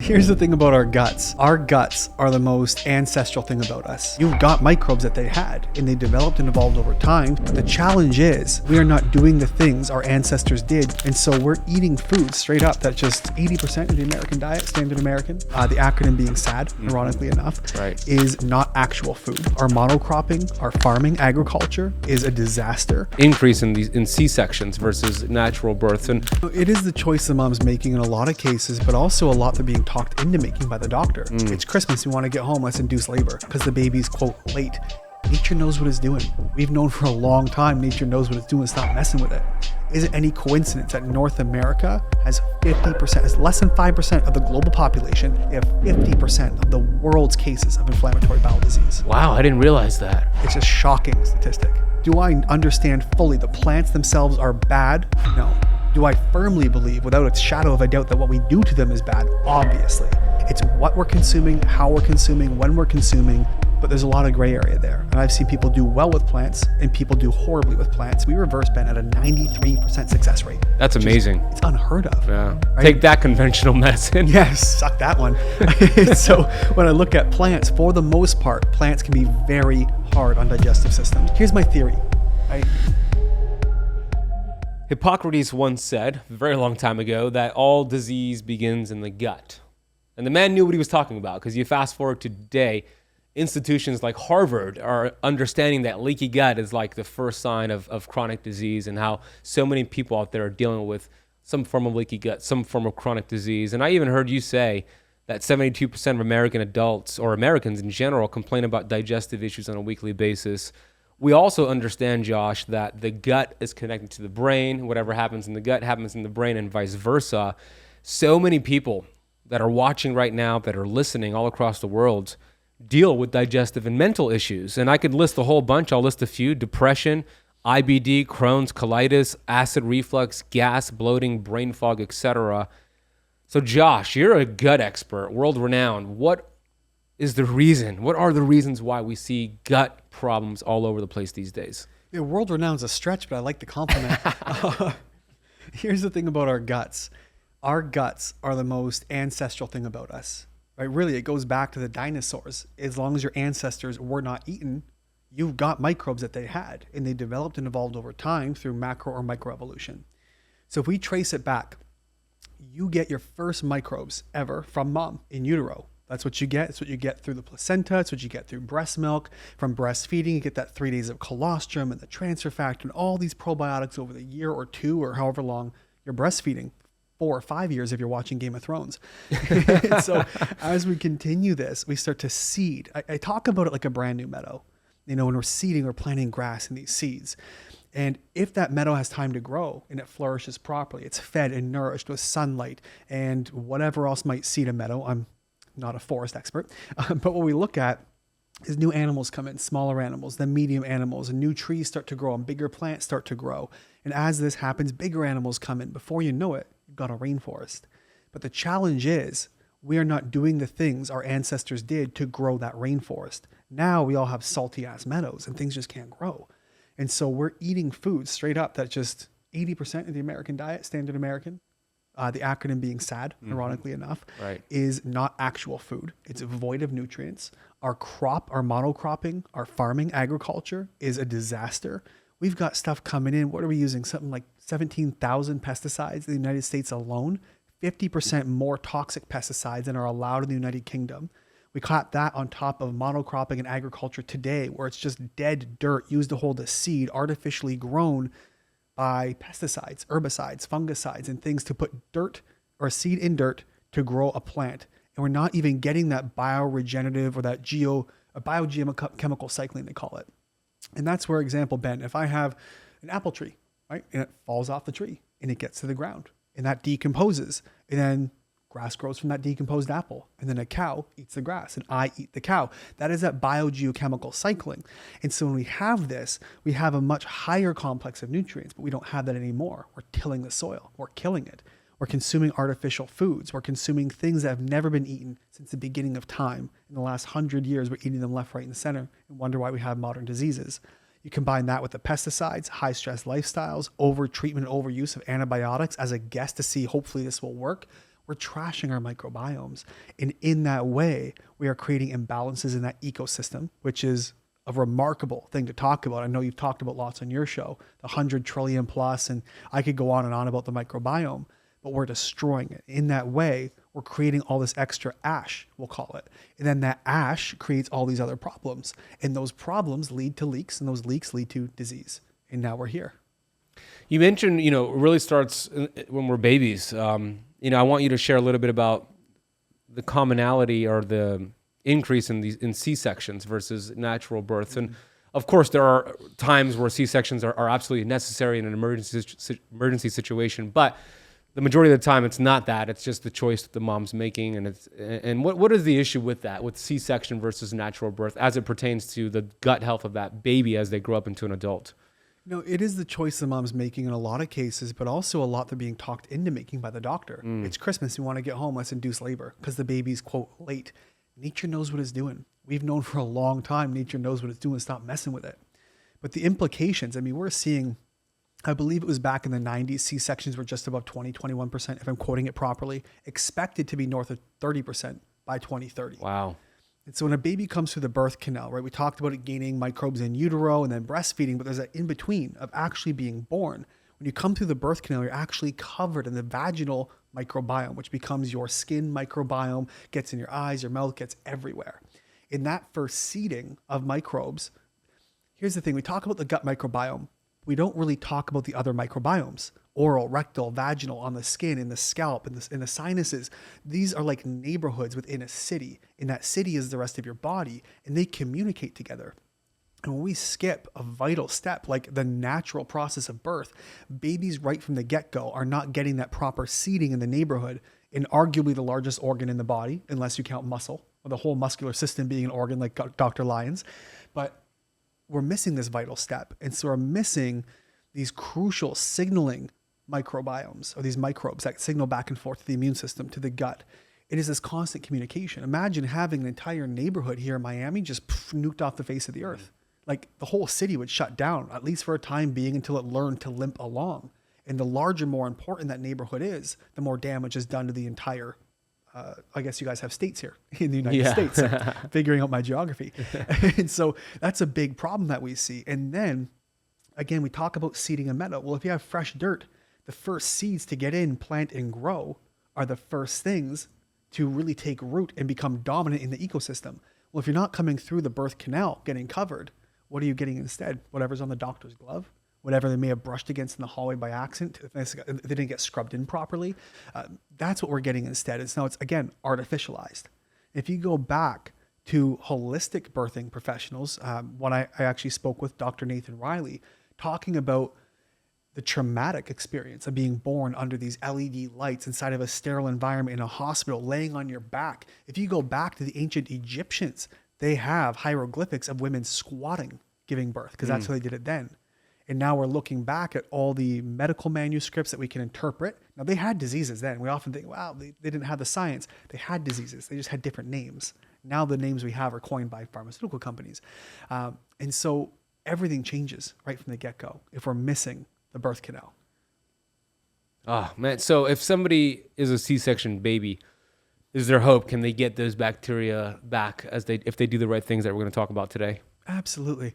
Here's the thing about our guts. Our guts are the most ancestral thing about us. You've got microbes that they had, and they developed and evolved over time. But the challenge is we are not doing the things our ancestors did. And so we're eating food straight up that just 80% of the American diet, standard American, the acronym being SAD, ironically enough, is not actual food. Our monocropping, our farming, agriculture is a disaster. Increase in C-sections versus natural births. And it is the choice the mom's making in a lot of cases, but also a lot they're being talked into making by the doctor. It's Christmas, we want to get home, let's induce labor because the baby's, quote, late. Nature knows what it's doing. We've known for a long time nature knows what it's doing. Stop messing with it. Is it any coincidence that North America has 50%, has less than 5% of the global population? They have 50% of the world's cases of inflammatory bowel disease. Wow, I didn't realize that. It's a shocking statistic. Do I understand fully the plants themselves are bad? No. Do I firmly believe, without a shadow of a doubt, that what we do to them is bad? Obviously. It's what we're consuming, how we're consuming, when we're consuming, but there's a lot of gray area there. And I've seen people do well with plants and people do horribly with plants. We reverse Ben at a 93% success rate. That's amazing. It's unheard of. Yeah. Right? Take that, conventional medicine. Yes, suck that one. So when I look at plants, for the most part, plants can be very hard on digestive systems. Here's my theory. Hippocrates once said, a very long time ago, that all disease begins in the gut. And the man knew what he was talking about, because you fast forward to today, institutions like Harvard are understanding that leaky gut is like the first sign of chronic disease, and how so many people out there are dealing with some form of leaky gut, some form of chronic disease. And I even heard you say that 72% of American adults, or Americans in general, complain about digestive issues on a weekly basis. We also understand, Josh, that the gut is connected to the brain. Whatever happens in the gut happens in the brain, and vice versa. So many people that are watching right now, that are listening all across the world, deal with digestive and mental issues. And I could list a whole bunch. I'll list a few: depression, IBD, Crohn's, colitis, acid reflux, gas, bloating, brain fog, etc. So Josh, you're a gut expert, world-renowned. What is the reason? What are the reasons why we see gut problems all over the place these days? Yeah, world-renowned is a stretch, but I like the compliment. Here's the thing about our guts. Our guts are the most ancestral thing about us. Right? Really, it goes back to the dinosaurs. As long as your ancestors were not eaten, you've got microbes that they had, and they developed and evolved over time through macro or microevolution. So if we trace it back, you get your first microbes ever from mom in utero. That's what you get. It's what you get through the placenta. It's what you get through breast milk. From breastfeeding, you get that 3 days of colostrum and the transfer factor and all these probiotics over the year or two or however long you're breastfeeding. 4 or 5 years if you're watching Game of Thrones. So as we continue this, we start to seed. I talk about it like a brand new meadow. You know, when we're seeding or planting grass in these seeds. And if that meadow has time to grow and it flourishes properly, it's fed and nourished with sunlight and whatever else might seed a meadow. I'm not a forest expert, but what we look at is new animals come in, smaller animals, then medium animals, and new trees start to grow and bigger plants start to grow. And as this happens, bigger animals come in. Before you know it, you've got a rainforest. But the challenge is we are not doing the things our ancestors did to grow that rainforest. Now we all have salty ass meadows and things just can't grow. And so we're eating food straight up that just 80% of the American diet, standard American, the acronym being SAD, ironically enough, is not actual food. It's void of nutrients. Our monocropping, our farming, agriculture is a disaster. We've got stuff coming in. What are we using? Something like 17,000 pesticides in the United States alone. 50% more toxic pesticides than are allowed in the United Kingdom. We clap that on top of monocropping and agriculture today, where it's just dead dirt used to hold a seed, artificially grown by pesticides, herbicides, fungicides, and things to put dirt or a seed in dirt to grow a plant. And we're not even getting that bioregenerative or that biogeochemical cycling, they call it. And that's where, example, Ben, if I have an apple tree, right, and it falls off the tree and it gets to the ground and that decomposes, and then grass grows from that decomposed apple, and then a cow eats the grass and I eat the cow. That is that biogeochemical cycling. And so when we have this, we have a much higher complex of nutrients, but we don't have that anymore. We're tilling the soil. We're killing it. We're consuming artificial foods. We're consuming things that have never been eaten since the beginning of time. In the last 100 years, we're eating them left, right, and center and wonder why we have modern diseases. You combine that with the pesticides, high-stress lifestyles, over-treatment, overuse of antibiotics as a guess to see hopefully this will work. we're trashing our microbiomes. And in that way, we are creating imbalances in that ecosystem, which is a remarkable thing to talk about. I know you've talked about lots on your show, the 100 trillion plus, and I could go on and on about the microbiome, but we're destroying it. In that way, we're creating all this extra ash, we'll call it. And then that ash creates all these other problems. And those problems lead to leaks, and those leaks lead to disease. And now we're here. You mentioned, it really starts when we're babies. I want you to share a little bit about the commonality or the increase in C-sections versus natural births. And of course, there are times where C-sections are absolutely necessary in an emergency situation, but the majority of the time it's not that. It's just the choice that the mom's making. And what is the issue with that, with C-section versus natural birth as it pertains to the gut health of that baby as they grow up into an adult? No, it is the choice the mom's making in a lot of cases, but also a lot they're being talked into making by the doctor. It's Christmas. You want to get home. Let's induce labor because the baby's, quote, late. Nature knows what it's doing. We've known for a long time nature knows what it's doing. Stop messing with it. But the implications, we're seeing, I believe it was back in the 90s, C-sections were just above 21%, if I'm quoting it properly, expected to be north of 30% by 2030. Wow. And so when a baby comes through the birth canal, right, we talked about it gaining microbes in utero and then breastfeeding, but there's that in between of actually being born. When you come through the birth canal, you're actually covered in the vaginal microbiome, which becomes your skin microbiome, gets in your eyes, your mouth, gets everywhere. In that first seeding of microbes, here's the thing. We talk about the gut microbiome. We don't really talk about the other microbiomes, oral, rectal, vaginal, on the skin, in the scalp, in the sinuses. These are like neighborhoods within a city. And that city is the rest of your body, and they communicate together. And when we skip a vital step, like the natural process of birth, babies right from the get-go are not getting that proper seeding in the neighborhood in arguably the largest organ in the body, unless you count muscle, or the whole muscular system being an organ like Dr. Lyons. But we're missing this vital step. And so we're missing these crucial signaling microbiomes, or these microbes that signal back and forth to the immune system, to the gut. It is this constant communication. Imagine having an entire neighborhood here in Miami just nuked off the face of the earth. Like the whole city would shut down, at least for a time being, until it learned to limp along. And the larger, more important that neighborhood is, the more damage is done to the entire, I guess you guys have states here in the United States, so figuring out my geography. And so that's a big problem that we see. And then again, we talk about seeding a meadow. Well, if you have fresh dirt, the first seeds to get in, plant, and grow are the first things to really take root and become dominant in the ecosystem. Well, if you're not coming through the birth canal, getting covered, what are you getting instead? Whatever's on the doctor's glove, whatever they may have brushed against in the hallway by accident, if they didn't get scrubbed in properly. That's what we're getting instead. It's again, artificialized. If you go back to holistic birthing professionals, when I actually spoke with Dr. Nathan Riley, talking about the traumatic experience of being born under these LED lights inside of a sterile environment in a hospital, laying on your back. If you go back to the ancient Egyptians, they have hieroglyphics of women squatting, giving birth, because that's how they did it then. And now we're looking back at all the medical manuscripts that we can interpret. Now, they had diseases then. We often think, wow, they didn't have the science. They had diseases. They just had different names. Now the names we have are coined by pharmaceutical companies. And so everything changes right from the get-go if we're missing the birth canal. Oh, man. So if somebody is a C-section baby, is there hope? Can they get those bacteria back if they do the right things that we're going to talk about today? Absolutely.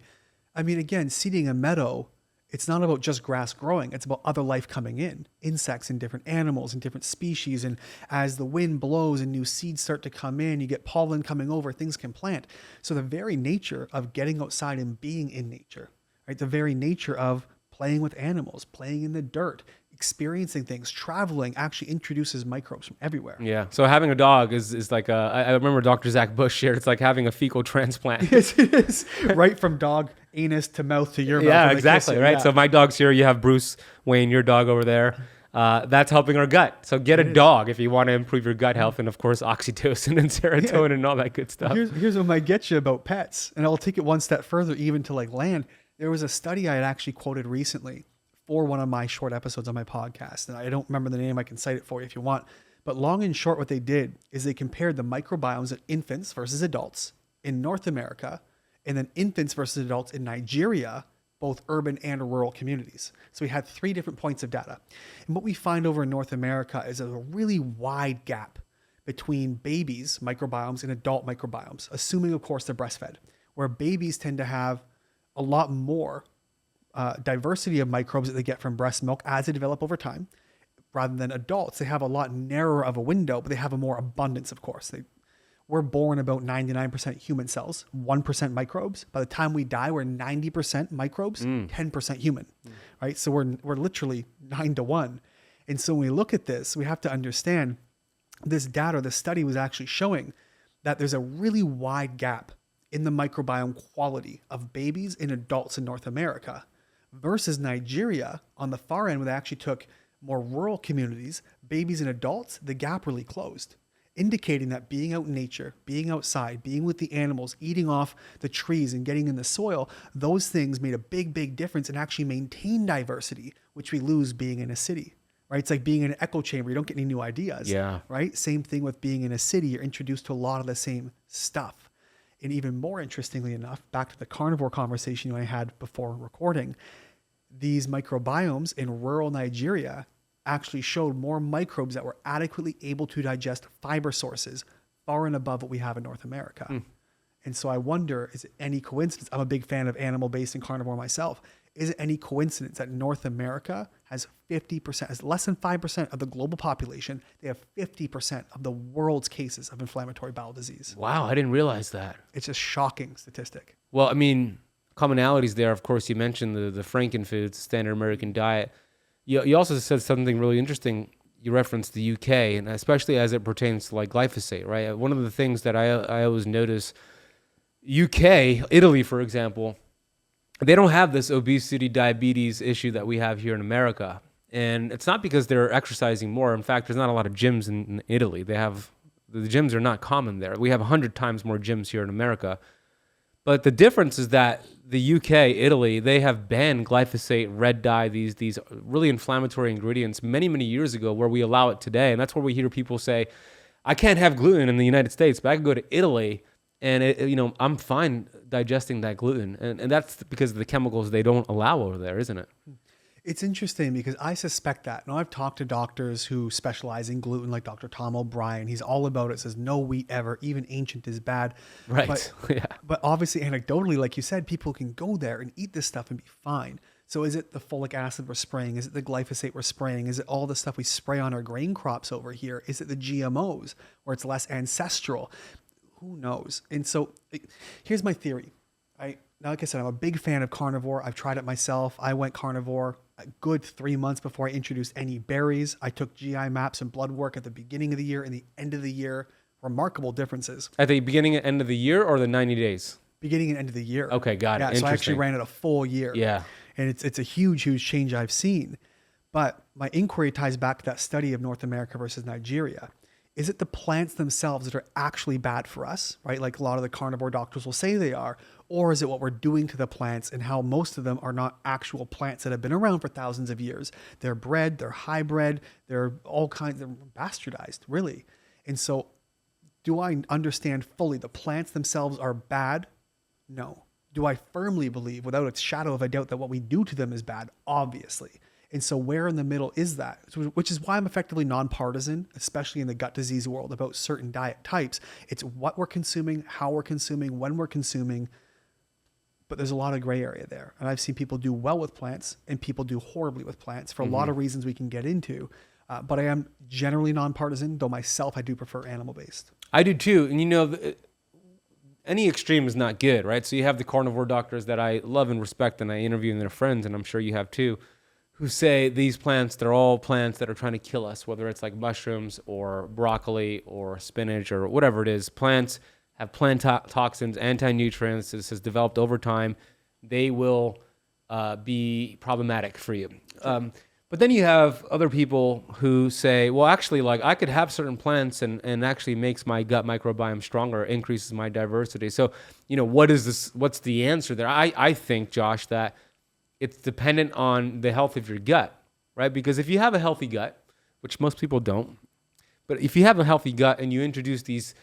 Again, seeding a meadow, it's not about just grass growing. It's about other life coming in, insects and different animals and different species. And as the wind blows and new seeds start to come in, you get pollen coming over, things can plant. So the very nature of getting outside and being in nature, right? The very nature of playing with animals, playing in the dirt, experiencing things, traveling actually introduces microbes from everywhere. Yeah. So having a dog is like I remember Dr. Zach Bush shared, it's like having a fecal transplant. Yes, it is. Right from dog anus to mouth to your mouth. Yeah, exactly. Right. Yeah. So my dog's here. You have Bruce, Wayne, your dog over there. That's helping our gut. So get a dog if you want to improve your gut health, and of course oxytocin and serotonin and all that good stuff. Here's what might get you about pets, and I'll take it one step further, even to like land. There was a study I had actually quoted recently for one of my short episodes on my podcast, and I don't remember the name. I can cite it for you if you want. But long and short, what they did is they compared the microbiomes of infants versus adults in North America, and then infants versus adults in Nigeria, both urban and rural communities. So we had 3 different points of data. And what we find over in North America is a really wide gap between babies' microbiomes and adult microbiomes, assuming, of course, they're breastfed, where babies tend to have a lot more diversity of microbes that they get from breast milk as they develop over time, rather than adults. They have a lot narrower of a window, but they have a more abundance, of course. We're born about 99% human cells, 1% microbes. By the time we die, we're 90% microbes, 10% human, right? So we're literally 9 to 1. And so when we look at this, we have to understand this data, the study was actually showing that there's a really wide gap in the microbiome quality of babies and adults in North America versus Nigeria on the far end, where they actually took more rural communities, babies and adults, the gap really closed, indicating that being out in nature, being outside, being with the animals, eating off the trees and getting in the soil, those things made a big, big difference and actually maintain diversity, which we lose being in a city, right? It's like being in an echo chamber. You don't get any new ideas, right? Same thing with being in a city. You're introduced to a lot of the same stuff. And even more interestingly enough, back to the carnivore conversation I had before recording, these microbiomes in rural Nigeria actually showed more microbes that were adequately able to digest fiber sources far and above what we have in North America. And so I wonder, is it any coincidence? I'm a big fan of animal-based and carnivore myself. Is it any coincidence that North America has 50%, has less than 5% of the global population? They have 50% of the world's cases of inflammatory bowel disease. Wow, I didn't realize that. It's a shocking statistic. Well, I mean, commonalities there, of course, you mentioned the Frankenfoods, standard American diet. You also said something really interesting. You referenced the UK, and especially as it pertains to like glyphosate, right? One of the things that I always notice, UK, Italy, for example, they don't have this obesity, diabetes issue that we have here in America. And it's not because they're exercising more. In fact, there's not a lot of gyms in Italy. The gyms are not common there. We have 100 times more gyms here in America. But the difference is that the UK, Italy, they have banned glyphosate, red dye, these really inflammatory ingredients many, many years ago, where we allow it today. And that's where we hear people say, I can't have gluten in the United States, but I can go to Italy and I'm fine digesting that gluten. And that's because of the chemicals they don't allow over there, isn't it? It's interesting because I suspect that. Now, I've talked to doctors who specialize in gluten, like Dr. Tom O'Brien. He's all about it, says no wheat ever, even ancient is bad. Right. But obviously, anecdotally, like you said, people can go there and eat this stuff and be fine. So is it the folic acid we're spraying? Is it the glyphosate we're spraying? Is it all the stuff we spray on our grain crops over here? Is it the GMOs where it's less ancestral? Who knows? And so here's my theory. Like I said, I'm a big fan of carnivore. I've tried it myself. I went carnivore a good 3 months before I introduced any berries. I took GI maps and blood work at the beginning of the year and the end of the year. Remarkable differences. At the beginning and end of the year or the 90 days? Beginning and end of the year. Okay, got it. So I actually ran it a full year. Yeah. And it's a huge, huge change I've seen. But my inquiry ties back to that study of North America versus Nigeria. Is it the plants themselves that are actually bad for us, right? Like a lot of the carnivore doctors will say they are. Or is it what we're doing to the plants and how most of them are not actual plants that have been around for thousands of years? They're bred, they're hybrid, they're all kinds, they're bastardized, really. And so do I understand fully the plants themselves are bad? No. Do I firmly believe without a shadow of a doubt that what we do to them is bad? Obviously. And so where in the middle is that? Which is why I'm effectively nonpartisan, especially in the gut disease world, about certain diet types. It's what we're consuming, how we're consuming, when we're consuming. But there's a lot of gray area there. And I've seen people do well with plants and people do horribly with plants for a lot of reasons we can get into. But I am generally nonpartisan, though myself, I do prefer animal-based. I do too. And any extreme is not good, right? So you have the carnivore doctors that I love and respect and I interview and their friends, and I'm sure you have too, who say these plants, they're all plants that are trying to kill us, whether it's like mushrooms or broccoli or spinach or whatever it is. Plants have plant toxins, anti-nutrients. This has developed over time. They will be problematic for you. But then you have other people who say, well, actually, like I could have certain plants and actually makes my gut microbiome stronger, increases my diversity. So, what is this? What's the answer there? I think, Josh, that it's dependent on the health of your gut, right? Because if you have a healthy gut, which most people don't, but if you have a healthy gut and you introduce these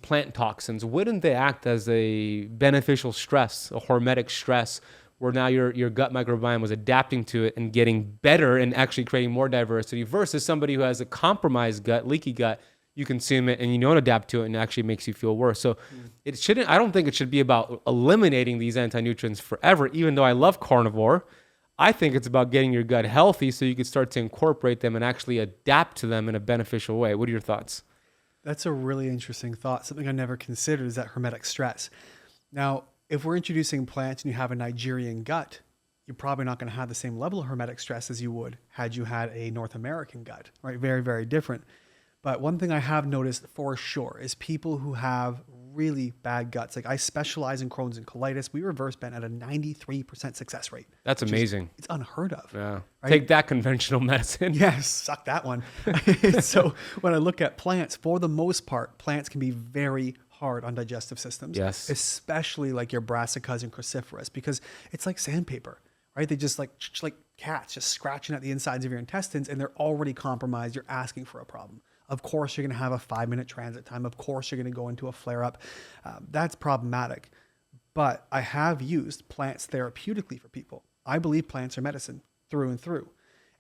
plant toxins, wouldn't they act as a beneficial stress, a hormetic stress, where now your gut microbiome was adapting to it and getting better and actually creating more diversity, versus somebody who has a compromised gut, leaky gut. You consume it and you don't adapt to it, and it actually makes you feel worse. So I don't think it should be about eliminating these anti-nutrients forever, even though I love carnivore. I think it's about getting your gut healthy so you can start to incorporate them and actually adapt to them in a beneficial way. What are your thoughts? That's a really interesting thought. Something I never considered is that hermetic stress. Now, if we're introducing plants and you have a Nigerian gut, you're probably not going to have the same level of hermetic stress as you would had you had a North American gut, right? Very, very different. But one thing I have noticed for sure is people who have really bad guts. Like I specialize in Crohn's and colitis. We reverse bend at a 93% success rate. That's amazing. It's unheard of. Yeah. Right? Take that, conventional medicine. Yes, suck that one. So when I look at plants, for the most part, plants can be very hard on digestive systems. Yes. Especially like your brassicas and cruciferous, because it's like sandpaper, right? They just like cats just scratching at the insides of your intestines, and they're already compromised. You're asking for a problem. Of course, you're going to have a 5-minute transit time. Of course, you're going to go into a flare-up. That's problematic. But I have used plants therapeutically for people. I believe plants are medicine through and through.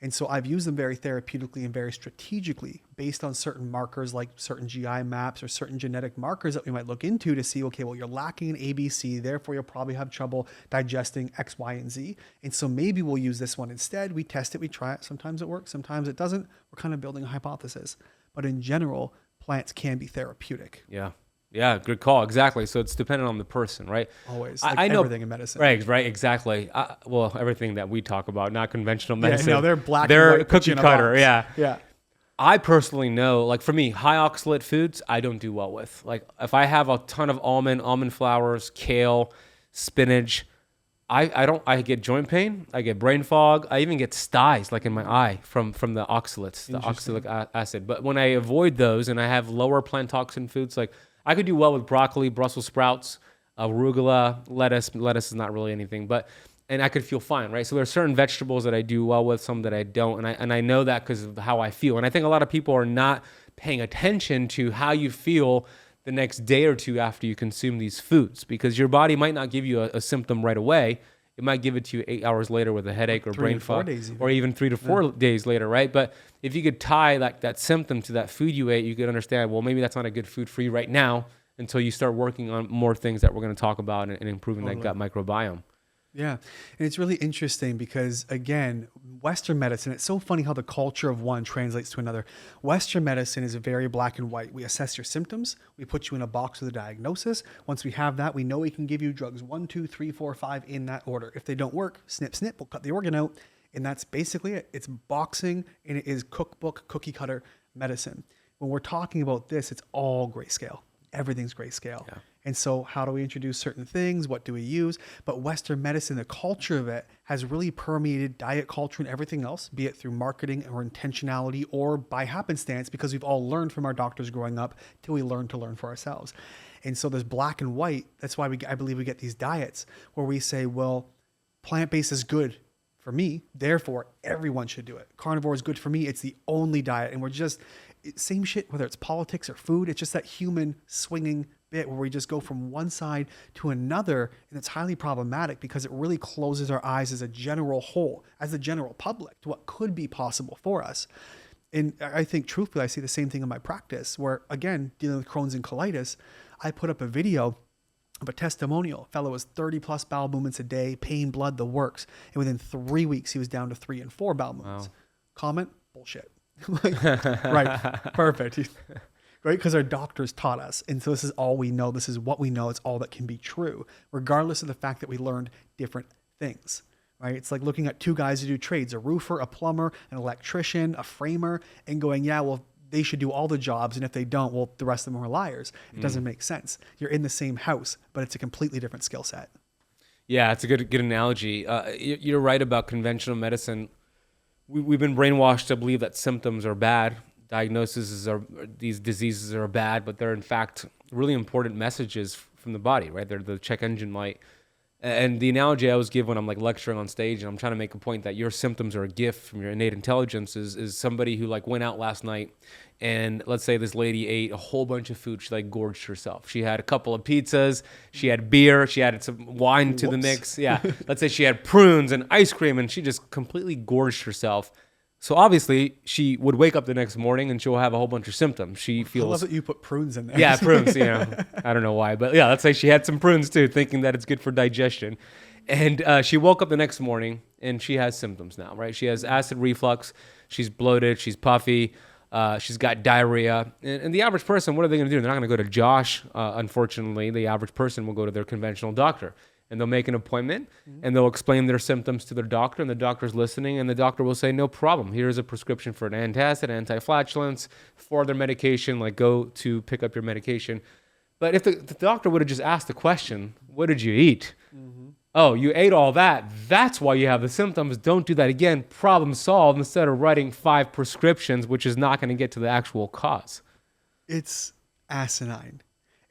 And so I've used them very therapeutically and very strategically based on certain markers, like certain GI maps or certain genetic markers that we might look into to see, okay, well, you're lacking in ABC, therefore you'll probably have trouble digesting X, Y, and Z. And so maybe we'll use this one instead. We test it, we try it. Sometimes it works, sometimes it doesn't. We're kind of building a hypothesis. But in general, plants can be therapeutic. Yeah. Yeah, good call. Exactly. So it's dependent on the person, right? Always. I know everything in medicine. Right, exactly. Well, everything that we talk about, not conventional medicine. Yeah, no, they're black they're and white, cookie cutter. Yeah. Yeah. I personally know, like for me, high oxalate foods, I don't do well with. Like if I have a ton of almond flowers, kale, spinach, I get joint pain, I get brain fog, I even get styes like in my eye from the oxalates, the oxalic acid. But when I avoid those and I have lower plant toxin foods, like I could do well with broccoli, Brussels sprouts, arugula, lettuce. Lettuce is not really anything, and I could feel fine, right? So there are certain vegetables that I do well with, some that I don't, and I know that because of how I feel. And I think a lot of people are not paying attention to how you feel the next day or two after you consume these foods, because your body might not give you a symptom right away. It might give it to you 8 hours later with a headache or brain fog, or even 3 to 4 days later, right? But if you could tie that symptom to that food you ate, you could understand, well, maybe that's not a good food for you right now until you start working on more things that we're going to talk about and improving that gut microbiome. Yeah. And it's really interesting because, again, Western medicine, it's so funny how the culture of one translates to another. Western medicine is very black and white. We assess your symptoms. We put you in a box with a diagnosis. Once we have that, we know we can give you drugs 1, 2, 3, 4, 5 in that order. If they don't work, snip, snip, we'll cut the organ out. And that's basically it. It's boxing, and it is cookbook, cookie cutter medicine. When we're talking about this, it's all grayscale. Everything's grayscale. Yeah. And so how do we introduce certain things? What do we use? But Western medicine, the culture of it has really permeated diet culture and everything else, be it through marketing or intentionality or by happenstance, because we've all learned from our doctors growing up till we learn to learn for ourselves. And so there's black and white. That's why I believe we get these diets where we say, well, plant-based is good for me, therefore everyone should do it. Carnivore is good for me. It's the only diet. And we're just, same shit, whether it's politics or food, it's just that human swinging bit where we just go from one side to another, and it's highly problematic because it really closes our eyes as a general whole, as the general public, to what could be possible for us. And I think truthfully, I see the same thing in my practice where, again, dealing with Crohn's and colitis, I put up a video of a testimonial. A fellow was 30 plus bowel movements a day, pain, blood, the works. And within 3 weeks, he was down to 3 and 4 bowel movements. Wow. Comment, bullshit. Right, perfect. Right, because our doctors taught us. And so this is all we know. This is what we know. It's all that can be true, regardless of the fact that we learned different things. Right? It's like looking at 2 guys who do trades, a roofer, a plumber, an electrician, a framer, and going, yeah, well, they should do all the jobs. And if they don't, well, the rest of them are liars. It doesn't make sense. You're in the same house, but it's a completely different skill set. Yeah, it's a good analogy. You're right about conventional medicine. We've been brainwashed to believe that symptoms are bad. These diseases are bad, but they're in fact really important messages from the body, right? They're the check engine light. And the analogy I always give when I'm like lecturing on stage and I'm trying to make a point that your symptoms are a gift from your innate intelligence is somebody who like went out last night and let's say this lady ate a whole bunch of food. She like gorged herself. She had a couple of pizzas. She had beer. She added some wine to the mix. Yeah. Let's say she had prunes and ice cream and she just completely gorged herself. So obviously she would wake up the next morning and she'll have a whole bunch of symptoms. She feels. I love that you put prunes in there. Yeah, prunes. You know, I don't know why, but yeah, let's say she had some prunes too, thinking that it's good for digestion. And she woke up the next morning and she has symptoms now, right? She has acid reflux. She's bloated. She's puffy. She's got diarrhea. And the average person, what are they going to do? They're not going to go to Josh. Unfortunately, the average person will go to their conventional doctor. And they'll make an appointment and they'll explain their symptoms to their doctor and the doctor's listening and the doctor will say, no problem. Here's a prescription for an antacid, anti-flatulence, for their medication, like go to pick up your medication. But if the doctor would have just asked the question, what did you eat? Oh, you ate all that. That's why you have the symptoms. Don't do that again. Problem solved instead of writing 5 prescriptions, which is not going to get to the actual cause. It's asinine.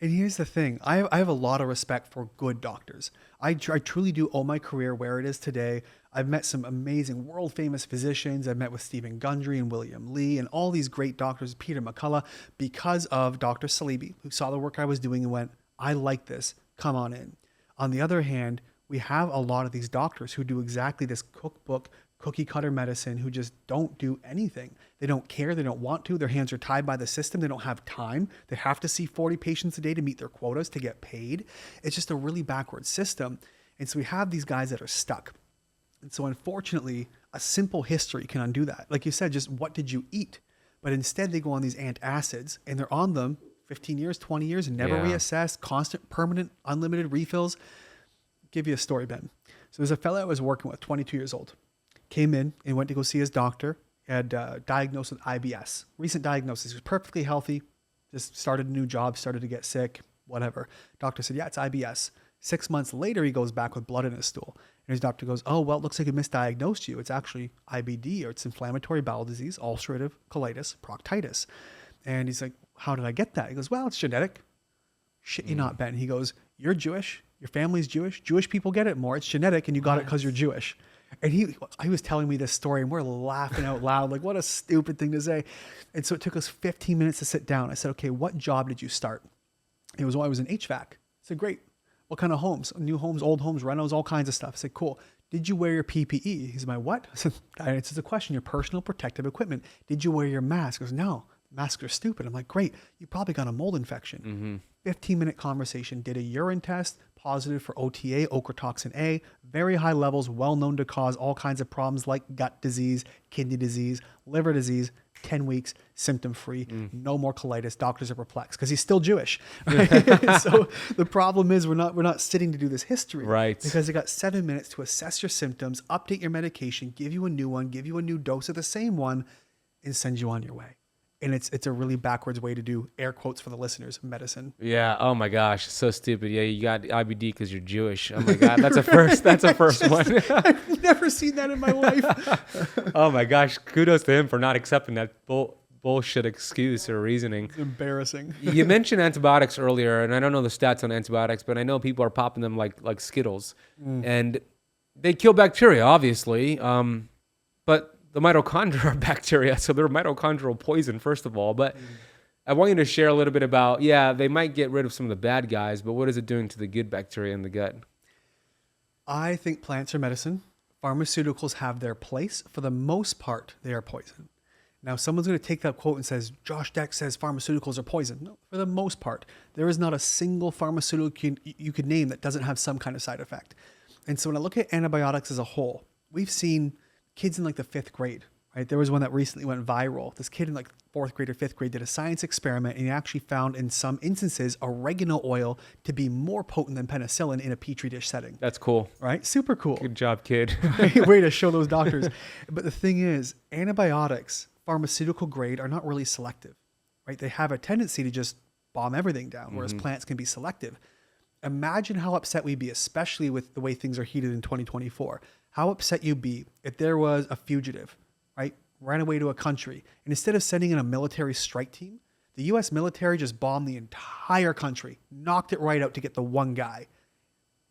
And here's the thing. I have a lot of respect for good doctors. I truly do owe my career where it is today. I've met some amazing world famous physicians. I've met with Stephen Gundry and William Lee and all these great doctors, Peter McCullough, because of Dr. Salibi, who saw the work I was doing and went, I like this. Come on in. On the other hand, we have a lot of these doctors who do exactly this cookbook, cookie cutter medicine, who just don't do anything. They don't care. They don't want to. Their hands are tied by the system. They don't have time. They have to see 40 patients a day to meet their quotas to get paid. It's just a really backward system. And so we have these guys that are stuck. And so unfortunately, a simple history can undo that. Like you said, just what did you eat? But instead they go on these antacids and they're on them 15 years, 20 years and never reassess, constant, permanent, unlimited refills. Give you a story, Ben. So there's a fellow I was working with, 22 years old. Came in and went to go see his doctor. Had diagnosed with IBS. Recent diagnosis. He was perfectly healthy. Just started a new job. Started to get sick. Whatever. Doctor said, yeah, it's IBS. 6 months later, he goes back with blood in his stool. And his doctor goes, oh, well, it looks like he misdiagnosed you. It's actually IBD, or it's inflammatory bowel disease, ulcerative colitis, proctitis. And he's like, how did I get that? He goes, well, it's genetic. Shit, you're not, Ben. He goes, you're Jewish. Your family's Jewish. Jewish people get it more. It's genetic, and you got it because you're Jewish. And he was telling me this story and we're laughing out loud. Like, what a stupid thing to say. And so it took us 15 minutes to sit down. I said, okay, what job did you start? It was, well, I was in HVAC. I said, great. What kind of homes? New homes, old homes, renos, all kinds of stuff. I said, cool. Did you wear your PPE? He said, my what? I said, that answers the question. Your personal protective equipment. Did you wear your mask? He goes, no, masks are stupid. I'm like, great. You probably got a mold infection. 15-minute conversation. Did a urine test. Positive for OTA, ochratoxin A, very high levels, well known to cause all kinds of problems like gut disease, kidney disease, liver disease. 10 weeks, symptom free, no more colitis. Doctors are perplexed because he's still Jewish. Right? So the problem is we're not sitting to do this history, right? Because they got 7 minutes to assess your symptoms, update your medication, give you a new one, give you a new dose of the same one, and send you on your way. And it's a really backwards way to do, air quotes for the listeners, medicine. Yeah. Oh my gosh. So stupid. Yeah. You got IBD because you're Jewish. Oh my God. That's a first. That's a first one. I've never seen that in my life. Oh my gosh. Kudos to him for not accepting that bullshit excuse or reasoning. It's embarrassing. You mentioned antibiotics earlier, and I don't know the stats on antibiotics, but I know people are popping them like Skittles, and they kill bacteria, obviously. But the mitochondria are bacteria, so they're mitochondrial poison, first of all. But I want you to share a little bit about, they might get rid of some of the bad guys, but what is it doing to the good bacteria in the gut? I think plants are medicine. Pharmaceuticals have their place. For the most part, they are poison. Now, someone's going to take that quote and says, Josh Dech says pharmaceuticals are poison. No, for the most part, there is not a single pharmaceutical you could name that doesn't have some kind of side effect. And so when I look at antibiotics as a whole, we've seen kids in like the 5th grade, right? There was one that recently went viral. This kid in like 4th grade or 5th grade did a science experiment, and he actually found in some instances oregano oil to be more potent than penicillin in a petri dish setting. That's cool. Right? Super cool. Good job, kid. Way to show those doctors. But the thing is, antibiotics, pharmaceutical grade, are not really selective, right? They have a tendency to just bomb everything down, whereas plants can be selective. Imagine how upset we'd be, especially with the way things are heated in 2024. How upset you'd be if there was a fugitive, right? Ran away to a country. And instead of sending in a military strike team, the U.S. military just bombed the entire country, knocked it right out to get the one guy.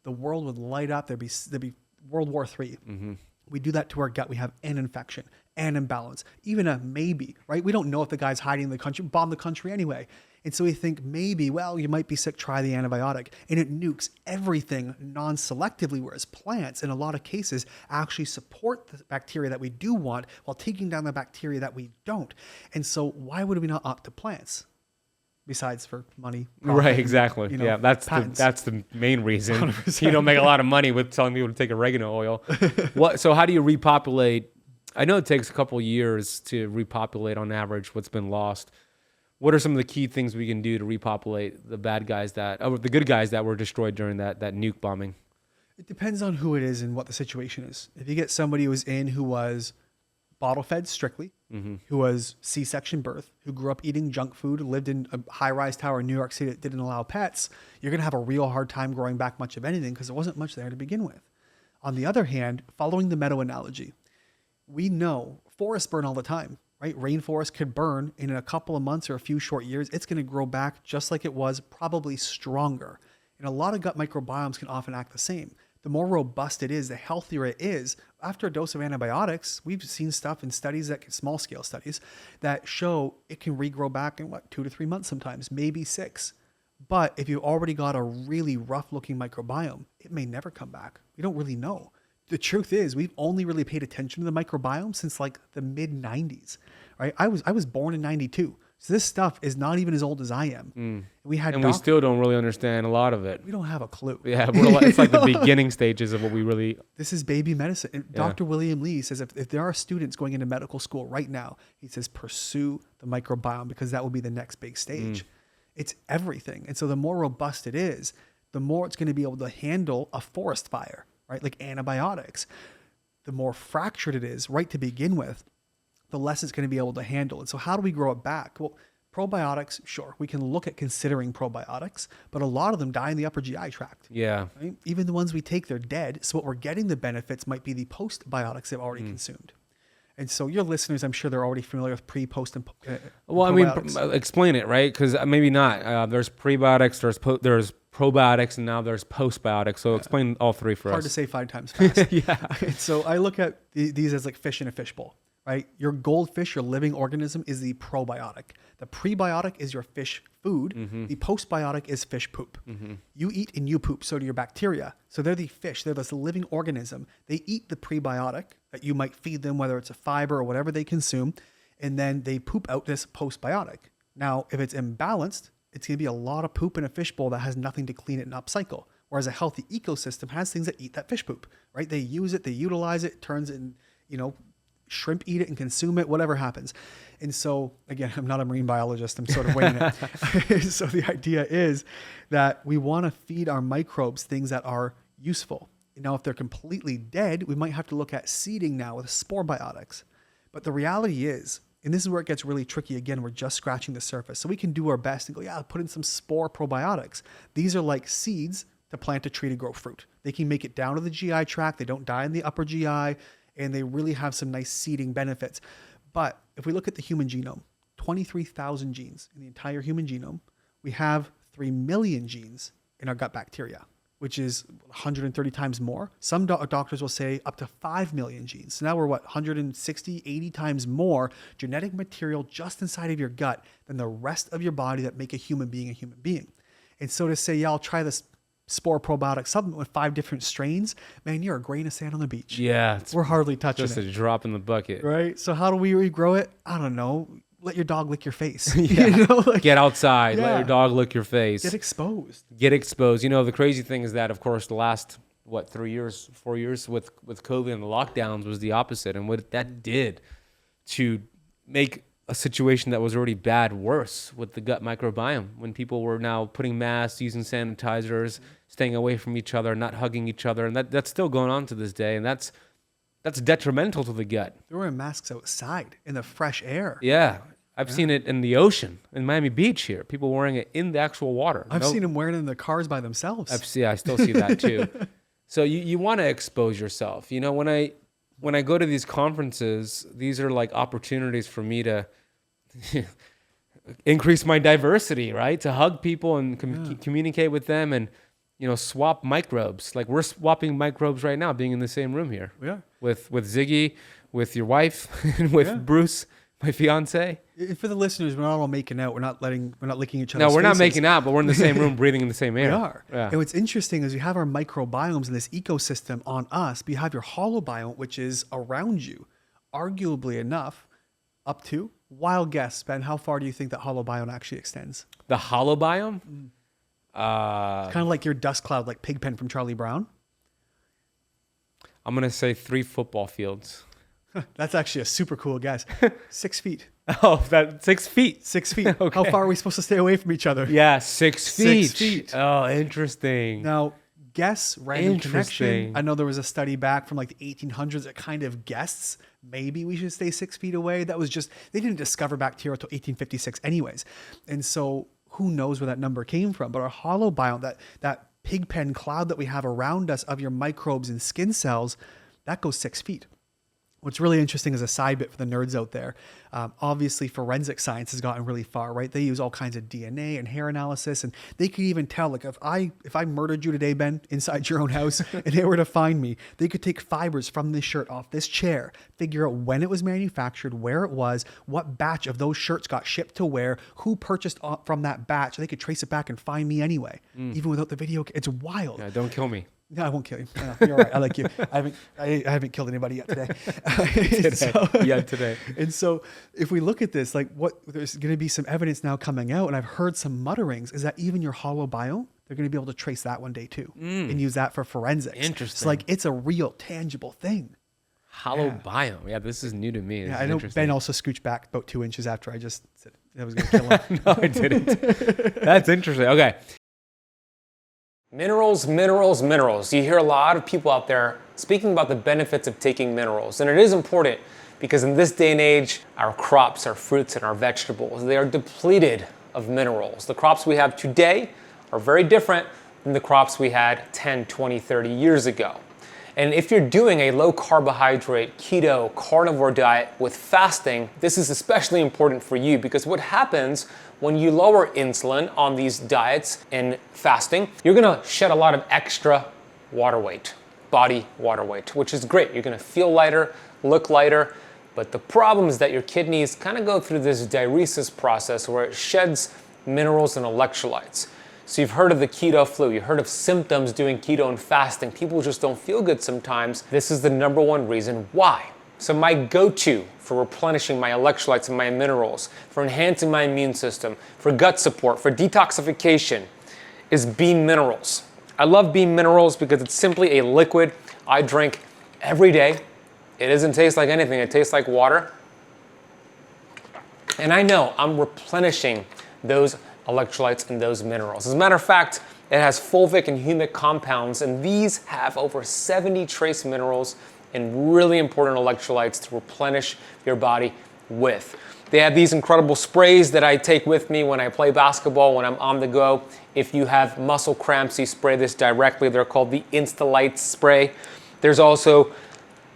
the world would light up. There'd be World War III. We do that to our gut. We have an infection, an imbalance, even a maybe, right? We don't know if the guy's hiding in the country, bomb the country anyway. And so we think maybe, well, you might be sick, try the antibiotic. And it nukes everything non-selectively, whereas plants, in a lot of cases, actually support the bacteria that we do want while taking down the bacteria that we don't. And so why would we not opt to plants? Besides for money. Profit, Right, exactly. you know, Yeah, that's patents. the main reason. 100%. You don't make a lot of money with telling people to take oregano oil. So how do you repopulate? I know it takes a couple of years to repopulate on average what's been lost. What are some of the key things we can do to repopulate the the good guys that were destroyed during that nuke bombing? It depends on who it is and what the situation is. If you get somebody who was bottle fed strictly, who was C-section birth, who grew up eating junk food, lived in a high-rise tower in New York City that didn't allow pets, you're going to have a real hard time growing back much of anything because there wasn't much there to begin with. On the other hand, following the meadow analogy, we know forests burn all the time, right? Rainforest could burn in a couple of months or a few short years. It's going to grow back just like it was, probably stronger. And a lot of gut microbiomes can often act the same. The more robust it is, the healthier it is. After a dose of antibiotics, we've seen stuff in studies small scale studies that show it can regrow back in 2 to 3 months sometimes, maybe 6. But if you've already got a really rough looking microbiome, it may never come back. We don't really know. The truth is we've only really paid attention to the microbiome since like the mid 90s, right? I was born in 92. So this stuff is not even as old as I am. We still don't really understand a lot of it. We don't have a clue. Yeah, it's like the beginning stages of what we really... This is baby medicine. And Dr. William Lee says if there are students going into medical school right now, he says pursue the microbiome because that will be the next big stage. It's everything. And so the more robust it is, the more it's going to be able to handle a forest fire, right? Like antibiotics. The more fractured it is right to begin with, the less it's going to be able to handle. And so how do we grow it back? Well, probiotics, sure, we can look at considering probiotics, but a lot of them die in the upper GI tract. Yeah. Right? Even the ones we take, they're dead. So what we're getting the benefits might be the postbiotics they've already consumed. And so your listeners, I'm sure they're already familiar with pre, post, and well, probiotics. I mean, explain it, right? Because maybe not. There's prebiotics, there's probiotics, and now there's postbiotics. So explain all three for us. Hard to say 5 times fast. Yeah. So I look at these as like fish in a fishbowl. Right? Your goldfish, your living organism, is the probiotic. The prebiotic is your fish food. The postbiotic is fish poop. You eat and you poop, so do your bacteria. So they're the fish. They're this living organism. They eat the prebiotic that you might feed them, whether it's a fiber or whatever they consume, and then they poop out this postbiotic. Now, if it's imbalanced, it's going to be a lot of poop in a fishbowl that has nothing to clean it and upcycle. Whereas a healthy ecosystem has things that eat that fish poop, right? They use it, they utilize it, turns it in, shrimp eat it and consume it, whatever happens. And so, again, I'm not a marine biologist. I'm sort of winging it. So the idea is that we want to feed our microbes things that are useful. Now, if they're completely dead, we might have to look at seeding now with spore biotics. But the reality is, and this is where it gets really tricky. Again, we're just scratching the surface. So we can do our best and go, yeah, put in some spore probiotics. These are like seeds to plant a tree to grow fruit. They can make it down to the GI tract. They don't die in the upper GI. And they really have some nice seeding benefits. But if we look at the human genome, 23,000 genes in the entire human genome, we have 3 million genes in our gut bacteria, which is 130 times more. Some doctors will say up to 5 million genes. So now we're 160, 80 times more genetic material just inside of your gut than the rest of your body that make a human being a human being. And so to say, yeah, I'll try this spore probiotic supplement with 5 different strains, man, you're a grain of sand on the beach. Yeah. We're hardly touching just it. Just a drop in the bucket. Right? So how do we regrow it? I don't know. Let your dog lick your face. Yeah. Get outside. Let your dog lick your face. Get exposed. The crazy thing is that, of course, the last, 4 years with COVID and the lockdowns was the opposite. And what that did to make a situation that was already bad worse with the gut microbiome, when people were now putting masks, using sanitizers, staying away from each other, not hugging each other. And that's still going on to this day. And that's detrimental to the gut. They're wearing masks outside in the fresh air. Yeah. I've seen it in the ocean, in Miami Beach here. People wearing it in the actual water. I've seen them wearing it in their cars by themselves. I still see that too. So you want to expose yourself. When I go to these conferences, these are like opportunities for me to increase my diversity, right? To hug people and communicate with them. And swap microbes. Like we're swapping microbes right now, being in the same room here. We are. With Ziggy, with your wife, and with Bruce, my fiance. For the listeners, we're not all making out. We're not licking each other. No, we're not making out, but we're in the same room, breathing in the same air. We are. Yeah. And what's interesting is you have our microbiomes in this ecosystem on us, but you have your holobiome, which is around you. Arguably enough, up to, wild guess, Ben, how far do you think that holobiome actually extends? The holobiome? It's kind of like your dust cloud, like Pigpen from Charlie Brown. I'm going to say 3 football fields. That's actually a super cool guess. 6 feet. Oh, that 6 feet. 6 feet. Okay. How far are we supposed to stay away from each other? Yeah, 6 feet. 6 feet. Oh, interesting. Now, guess random connection. Interesting. I know there was a study back from like the 1800s that kind of guessed maybe we should stay 6 feet away. That was just, they didn't discover bacteria until 1856 anyways. And so who knows where that number came from? But our holobiome, that pigpen cloud that we have around us of your microbes and skin cells, that goes 6 feet. What's really interesting is a side bit for the nerds out there. Obviously, forensic science has gotten really far, right? They use all kinds of DNA and hair analysis, and they could even tell, like, if I murdered you today, Ben, inside your own house, and they were to find me, they could take fibers from this shirt off this chair, figure out when it was manufactured, where it was, what batch of those shirts got shipped to where, who purchased from that batch. They could trace it back and find me anyway, even without the video. It's wild. Yeah, don't kill me. No, I won't kill you. No, you're all right. I like you. I haven't killed anybody yet today. Today. And so if we look at this, like there's going to be some evidence now coming out, and I've heard some mutterings, is that even your holobiome, they're going to be able to trace that one day too and use that for forensics. Interesting. So like it's a real tangible thing. Holobiome. Yeah, this is new to me. Yeah, I know Ben also scooched back about 2 inches after I just said I was going to kill him. No, I didn't. That's interesting. Okay. Minerals, minerals, minerals. You hear a lot of people out there speaking about the benefits of taking minerals. And it is important because in this day and age, our crops, our fruits, and our vegetables, they are depleted of minerals. The crops we have today are very different than the crops we had 10, 20, 30 years ago. And if you're doing a low carbohydrate, keto, carnivore diet with fasting, this is especially important for you because what happens when you lower insulin on these diets and fasting, you're gonna shed a lot of extra water weight, body water weight, which is great. You're gonna feel lighter, look lighter, but the problem is that your kidneys kind of go through this diuresis process where it sheds minerals and electrolytes. So you've heard of the keto flu, you've heard of symptoms doing keto and fasting. People just don't feel good sometimes. This is the number one reason why. So my go-to for replenishing my electrolytes and my minerals, for enhancing my immune system, for gut support, for detoxification is Beam Minerals. I love Beam Minerals because it's simply a liquid I drink every day. It doesn't taste like anything, it tastes like water. And I know I'm replenishing those electrolytes and those minerals. As a matter of fact, it has fulvic and humic compounds, and these have over 70 trace minerals and really important electrolytes to replenish your body with. They have these incredible sprays that I take with me when I play basketball, when I'm on the go. If you have muscle cramps, you spray this directly. They're called the Insta-Light spray. There's also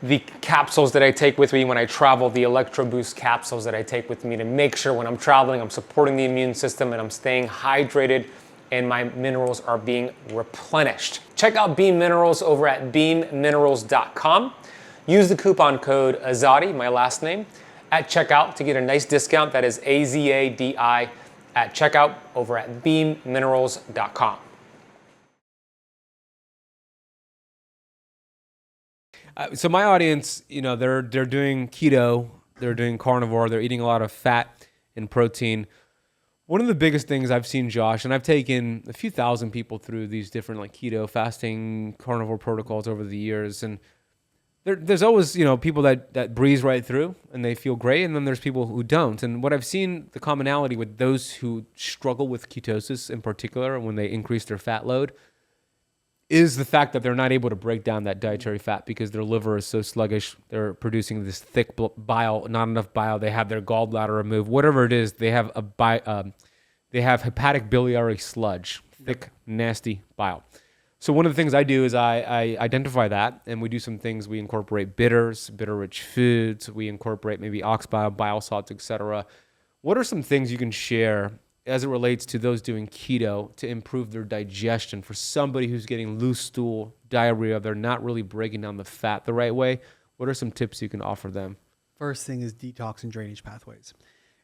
the capsules that I take with me when I travel, the Electro Boost capsules that I take with me to make sure when I'm traveling, I'm supporting the immune system and I'm staying hydrated and my minerals are being replenished. Check out Beam Minerals over at beamminerals.com. Use the coupon code Azadi, my last name, at checkout to get a nice discount. That is AZADI at checkout over at beamminerals.com. So my audience, they're doing keto, they're doing carnivore, they're eating a lot of fat and protein. One of the biggest things I've seen, Josh, and I've taken a few thousand people through these different like keto, fasting, carnivore protocols over the years, and there's always people that breeze right through and they feel great, and then there's people who don't. And what I've seen, the commonality with those who struggle with ketosis in particular, when they increase their fat load, is the fact that they're not able to break down that dietary fat because their liver is so sluggish. They're producing this thick bile, not enough bile. They have their gallbladder removed. Whatever it is, they have they have hepatic biliary sludge, thick, nasty bile. So one of the things I do is I identify that, and we do some things. We incorporate bitters, bitter-rich foods. We incorporate maybe ox bile, bile salts, etc. What are some things you can share as it relates to those doing keto to improve their digestion for somebody who's getting loose stool, diarrhea, they're not really breaking down the fat the right way? What are some tips you can offer them? First thing is detox and drainage pathways.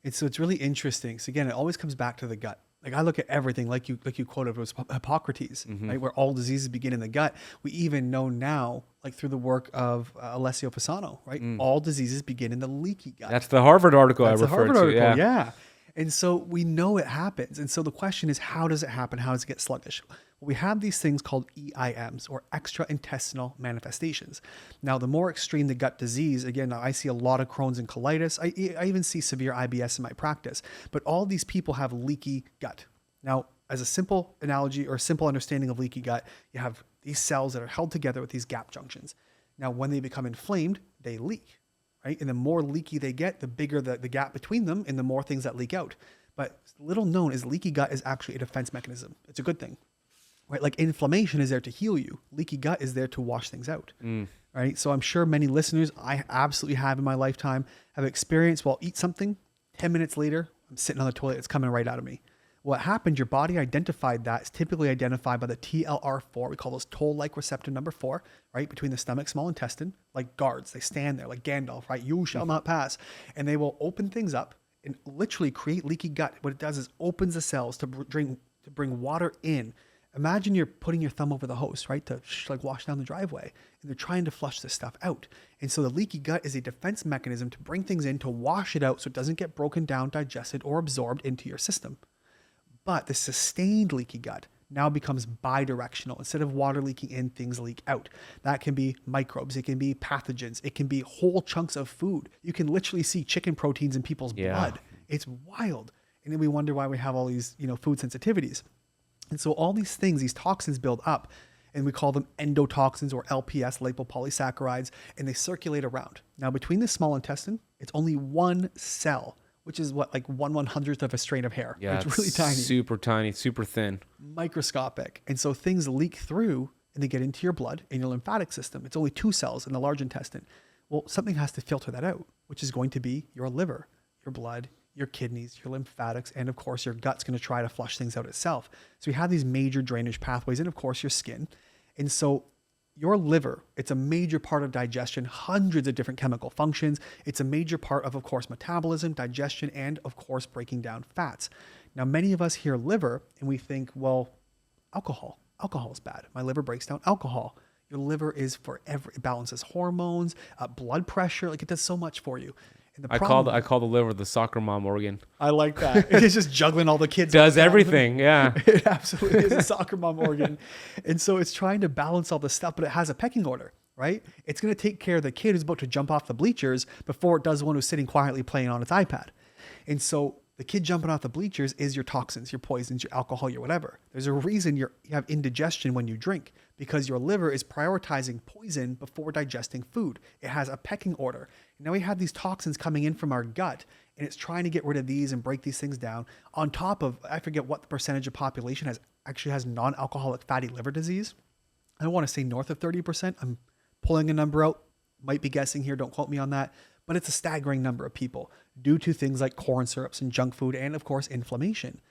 And so it's really interesting. So again, it always comes back to the gut. Like I look at everything, like you quoted, it was Hippocrates, right? Where all diseases begin in the gut. We even know now, like through the work of Alessio Fasano, right? All diseases begin in the leaky gut. That's the Harvard article That's I the referred Harvard to. article, Yeah. yeah. And so we know it happens. And so the question is, how does it happen? How does it get sluggish? Well, we have these things called EIMs, or extraintestinal manifestations. Now, the more extreme the gut disease, again, I see a lot of Crohn's and colitis. I even see severe IBS in my practice. But all these people have leaky gut. Now, as a simple analogy or a simple understanding of leaky gut, you have these cells that are held together with these gap junctions. Now, when they become inflamed, they leak. Right? And the more leaky they get, the bigger the gap between them and the more things that leak out. But little known is leaky gut is actually a defense mechanism. It's a good thing, right? Like inflammation is there to heal you. Leaky gut is there to wash things out, right? So I'm sure many listeners, I absolutely have in my lifetime, have experienced, well, eat something, 10 minutes later, I'm sitting on the toilet, it's coming right out of me. What happened, your body identified that. It's typically identified by the TLR4. We call those toll-like receptor number 4, right? Between the stomach, small intestine, like guards. They stand there like Gandalf, right? You shall not pass. And they will open things up and literally create leaky gut. What it does is opens the cells to bring water in. Imagine you're putting your thumb over the hose, right? To like wash down the driveway. And they're trying to flush this stuff out. And so the leaky gut is a defense mechanism to bring things in, to wash it out so it doesn't get broken down, digested, or absorbed into your system. But the sustained leaky gut now becomes bidirectional. Instead of water leaking in, things leak out. That can be microbes. It can be pathogens. It can be whole chunks of food. You can literally see chicken proteins in people's blood. It's wild. And then we wonder why we have all these, food sensitivities. And so all these things, these toxins build up, and we call them endotoxins, or LPS, lipopolysaccharides, and they circulate around. Now, between the small intestine, it's only one cell, which is like 1/100th of a strand of hair. Yeah, it's really tiny. Super tiny, super thin. Microscopic. And so things leak through and they get into your blood and your lymphatic system. It's only 2 cells in the large intestine. Well, something has to filter that out, which is going to be your liver, your blood, your kidneys, your lymphatics, and of course your gut's going to try to flush things out itself. So we have these major drainage pathways, and of course your skin. And so your liver, it's a major part of digestion, hundreds of different chemical functions. It's a major part of course, metabolism, digestion, and of course, breaking down fats. Now, many of us hear liver and we think, well, alcohol. Alcohol is bad. My liver breaks down alcohol. Your liver is for it balances hormones, blood pressure. Like it does so much for you. And the I call the liver the soccer mom organ. I like that. It's just juggling all the kids. Does everything, yeah. It absolutely is a soccer mom organ. And so it's trying to balance all this stuff, but it has a pecking order, right? It's going to take care of the kid who's about to jump off the bleachers before it does the one who's sitting quietly playing on its iPad. And so the kid jumping off the bleachers is your toxins, your poisons, your alcohol, your whatever. There's a reason you have indigestion when you drink, because your liver is prioritizing poison before digesting food. It has a pecking order. Now we have these toxins coming in from our gut, and it's trying to get rid of these and break these things down. On top of, I forget what the percentage of population has non-alcoholic fatty liver disease. I don't want to say north of 30%. I'm pulling a number out. Might be guessing here. Don't quote me on that. But it's a staggering number of people due to things like corn syrups and junk food and, of course, inflammation.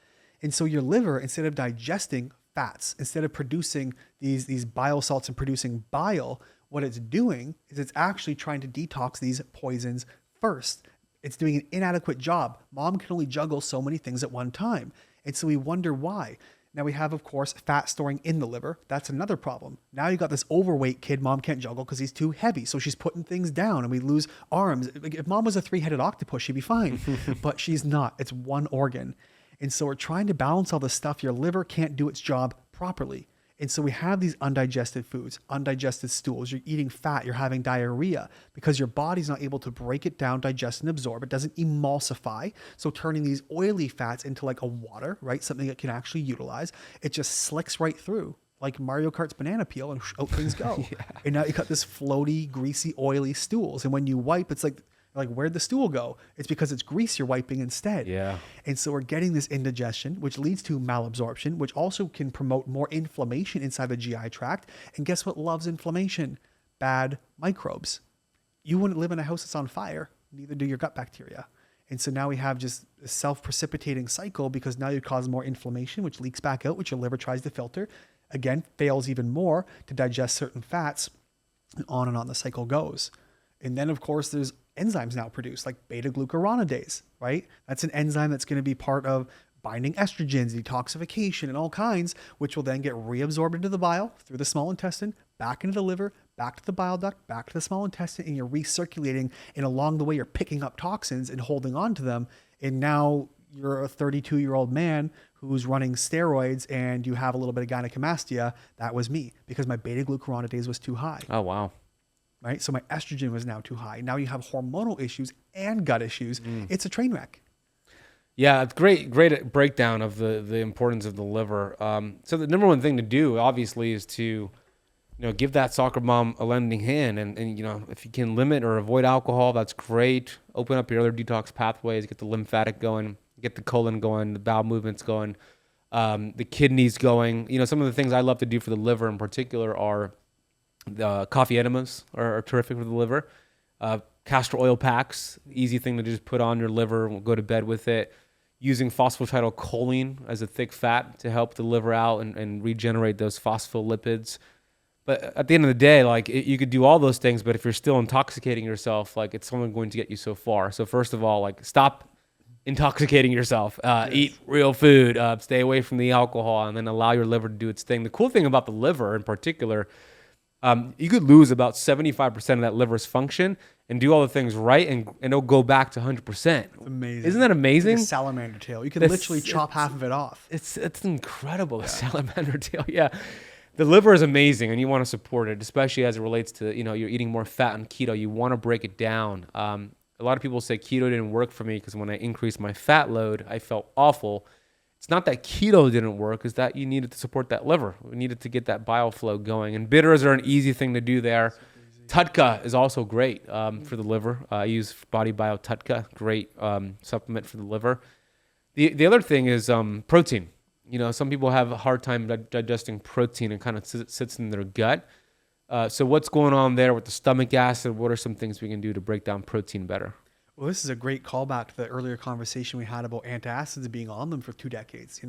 And so your liver, instead of digesting fats, instead of producing these bile salts and producing bile, what it's doing is it's actually trying to detox these poisons first. It's doing an inadequate job. Mom can only juggle so many things at one time. And so we wonder why. Now we have, of course, fat storing in the liver. That's another problem. Now you got this overweight kid mom can't juggle because he's too heavy. So she's putting things down and we lose arms. Like if mom was a 3-headed octopus, she'd be fine. But she's not. It's one organ. And so we're trying to balance all this stuff. Your liver can't do its job properly. And so we have these undigested foods, undigested stools. You're eating fat. You're having diarrhea because your body's not able to break it down, digest, and absorb. It doesn't emulsify. So turning these oily fats into like a water, right? Something that can actually utilize. It just slicks right through like Mario Kart's banana peel and out things go. Yeah. And now you got this floaty, greasy, oily stools. And when you wipe, it's like where'd the stool go? It's because it's grease you're wiping instead. Yeah. And so we're getting this indigestion, which leads to malabsorption, which also can promote more inflammation inside the GI tract. And guess what loves inflammation? Bad microbes. You wouldn't live in a house that's on fire. Neither do your gut bacteria. And so now we have just a self-precipitating cycle because now you cause more inflammation, which leaks back out, which your liver tries to filter. Again, fails even more to digest certain fats, and on the cycle goes. And then, of course, there's enzymes now produced, like beta-glucuronidase, right? That's an enzyme that's going to be part of binding estrogens, detoxification, and all kinds, which will then get reabsorbed into the bile through the small intestine, back into the liver, back to the bile duct, back to the small intestine, and you're recirculating. And along the way, you're picking up toxins and holding on to them. And now you're a 32-year-old man who's running steroids and you have a little bit of gynecomastia. That was me because my beta-glucuronidase was too high. Oh, wow. Right? So my estrogen was now too high. Now you have hormonal issues and gut issues. It's a train wreck. Yeah, it's great breakdown of the importance of the liver. So the number one thing to do, obviously, is to give that soccer mom a lending hand. And if you can limit or avoid alcohol, that's great. Open up your other detox pathways, get the lymphatic going, get the colon going, the bowel movements going, the kidneys going. Some of the things I love to do for the liver in particular are the coffee enemas are terrific for the liver. Castor oil packs, easy thing to just put on your liver, go to bed with it. Using phosphatidylcholine as a thick fat to help the liver out and regenerate those phospholipids. But at the end of the day, you could do all those things, but if you're still intoxicating yourself, it's only going to get you so far. So first of all, stop intoxicating yourself. Eat real food. Stay away from the alcohol, and then allow your liver to do its thing. The cool thing about the liver in particular, you could lose about 75% of that liver's function and do all the things right, and it'll go back to 100%. It's amazing. Isn't that amazing? It's like a salamander tail. You can literally chop half of it off. It's incredible, the salamander tail. Yeah. The liver is amazing, and you want to support it, especially as it relates to, you're eating more fat on keto. You want to break it down. A lot of people say keto didn't work for me because when I increased my fat load, I felt awful. It's not that keto didn't work, it's that you needed to support that liver. We needed to get that bile flow going. And bitters are an easy thing to do there. 𝙤𝙀𝙏 is also great for the liver. I use Body Bio 𝙤𝙀𝙏, great supplement for the liver. The other thing is protein. Some people have a hard time digesting protein and kind of sits in their gut. So what's going on there with the stomach acid? What are some things we can do to break down protein better? Well, this is a great callback to the earlier conversation we had about antacids being on them for 2 decades.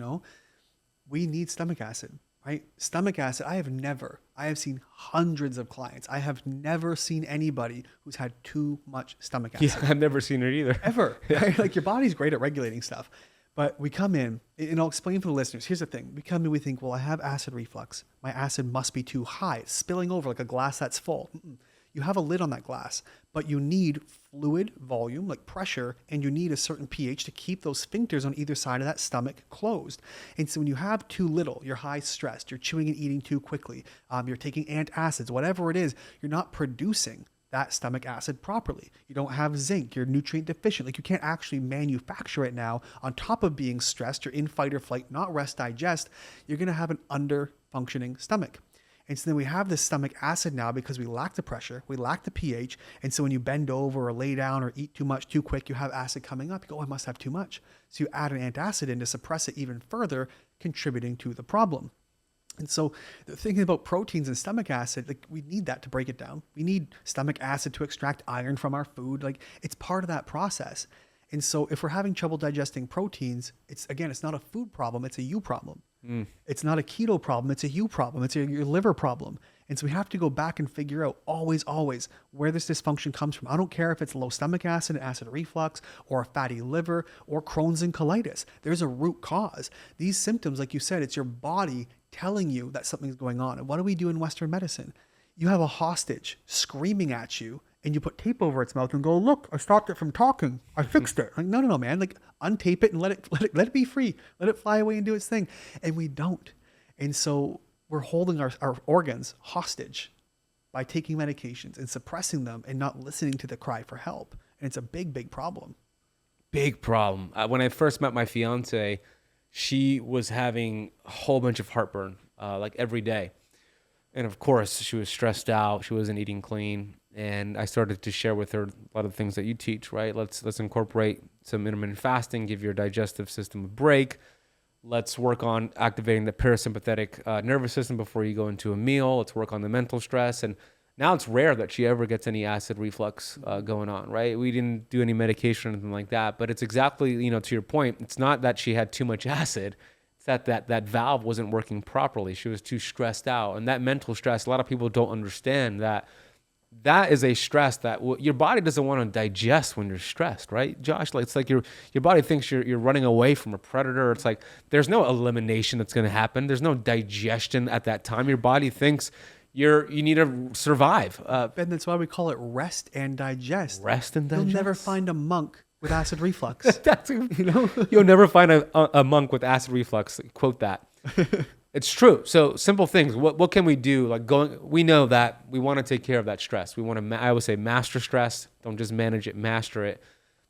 We need stomach acid, right? Stomach acid. I have seen hundreds of clients. I have never seen anybody who's had too much stomach acid. Yeah, I've never seen it either. Ever. Right? Your body's great at regulating stuff. But we come in, and I'll explain for the listeners. Here's the thing. We come in, we think, well, I have acid reflux. My acid must be too high. It's spilling over like a glass that's full. You have a lid on that glass, but you need fluid volume, like pressure, and you need a certain pH to keep those sphincters on either side of that stomach closed. And so when you have too little, you're high stressed, you're chewing and eating too quickly, you're taking antacids, whatever it is, you're not producing that stomach acid properly. You don't have zinc, you're nutrient deficient. You can't actually manufacture it now. On top of being stressed, you're in fight or flight, not rest, digest, you're going to have an under functioning stomach. And so then we have this stomach acid now because we lack the pressure, we lack the pH. And so when you bend over or lay down or eat too much too quick, you have acid coming up. You go, oh, I must have too much. So you add an antacid in to suppress it even further, contributing to the problem. And so thinking about proteins and stomach acid, we need that to break it down. We need stomach acid to extract iron from our food. It's part of that process. And so if we're having trouble digesting proteins, it's not a food problem, it's a you problem. It's not a keto problem, it's a you problem. It's your liver problem. And so we have to go back and figure out always, where this dysfunction comes from. I don't care if it's low stomach acid, acid reflux, or a fatty liver, or Crohn's and colitis. There's a root cause. These symptoms, like you said, it's your body telling you that something's going on. And what do we do in Western medicine? You have a hostage screaming at you, and you put tape over its mouth and go, look, I stopped it from talking. I fixed it. No, man. Untape it and let it be free. Let it fly away and do its thing. And we don't. And so we're holding our organs hostage by taking medications and suppressing them and not listening to the cry for help. And it's a big, big problem. Big problem. When I first met my fiance, she was having a whole bunch of heartburn, every day. And of course, she was stressed out. She wasn't eating clean. And I started to share with her a lot of things that you teach, right? Let's incorporate some intermittent fasting, give your digestive system a break. Let's work on activating the parasympathetic nervous system before you go into a meal. Let's work on the mental stress. And Now it's rare that she ever gets any acid reflux going on, right? We didn't do any medication or anything like that, but it's exactly, to your point, it's not that she had too much acid. It's that valve wasn't working properly. She was too stressed out. And that mental stress, a lot of people don't understand that is a stress that your body doesn't want to digest when you're stressed, right, Josh? Like, it's like your body thinks you're running away from a predator. It's like there's no elimination that's going to happen. There's no digestion at that time. Your body thinks you need to survive. And that's why we call it rest and digest. Rest and digest. You'll never find a monk with acid reflux. You'll never find a monk with acid reflux. Quote that. It's true. So simple things. What can we do? We know that we want to take care of that stress. We want to, I would say, master stress. Don't just manage it, master it.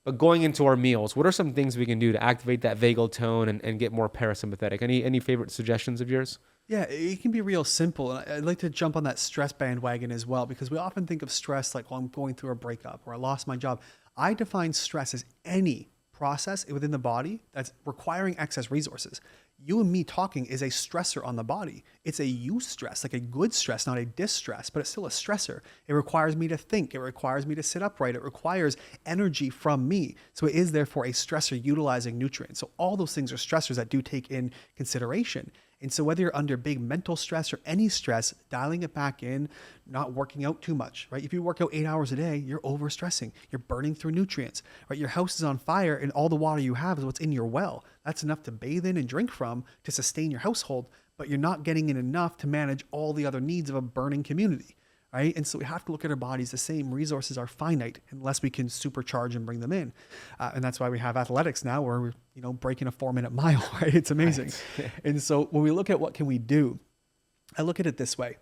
But going into our meals, what are some things we can do to activate that vagal tone and get more parasympathetic? Any favorite suggestions of yours? Yeah, it can be real simple. And I'd like to jump on that stress bandwagon as well, because we often think of stress like, well, I'm going through a breakup or I lost my job. I define stress as any process within the body that's requiring excess resources. You and me talking is a stressor on the body. It's a eustress, like a good stress, not a distress, but it's still a stressor. It requires me to think. It requires me to sit upright. It requires energy from me. So it is therefore a stressor utilizing nutrients. So all those things are stressors that do take in consideration. And so whether you're under big mental stress or any stress, dialing it back in, not working out too much, right? If you work out 8 hours a day, you're overstressing. You're burning through nutrients, right? Your house is on fire and all the water you have is what's in your well. That's enough to bathe in and drink from to sustain your household, but you're not getting in enough to manage all the other needs of a burning community, right? And so we have to look at our bodies the same. Resources are finite unless we can supercharge and bring them in. And that's why we have athletics now where we're, breaking a 4-minute mile, right? It's amazing. Right. And so when we look at what can we do, I look at it this way.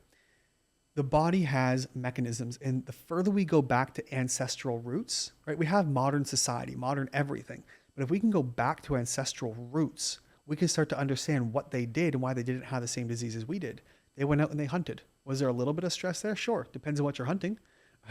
The body has mechanisms, and the further we go back to ancestral roots, right? We have modern society, modern everything. But if we can go back to ancestral roots, we can start to understand what they did and why they didn't have the same diseases we did. They went out and they hunted. Was there a little bit of stress there? Sure. Depends on what you're hunting,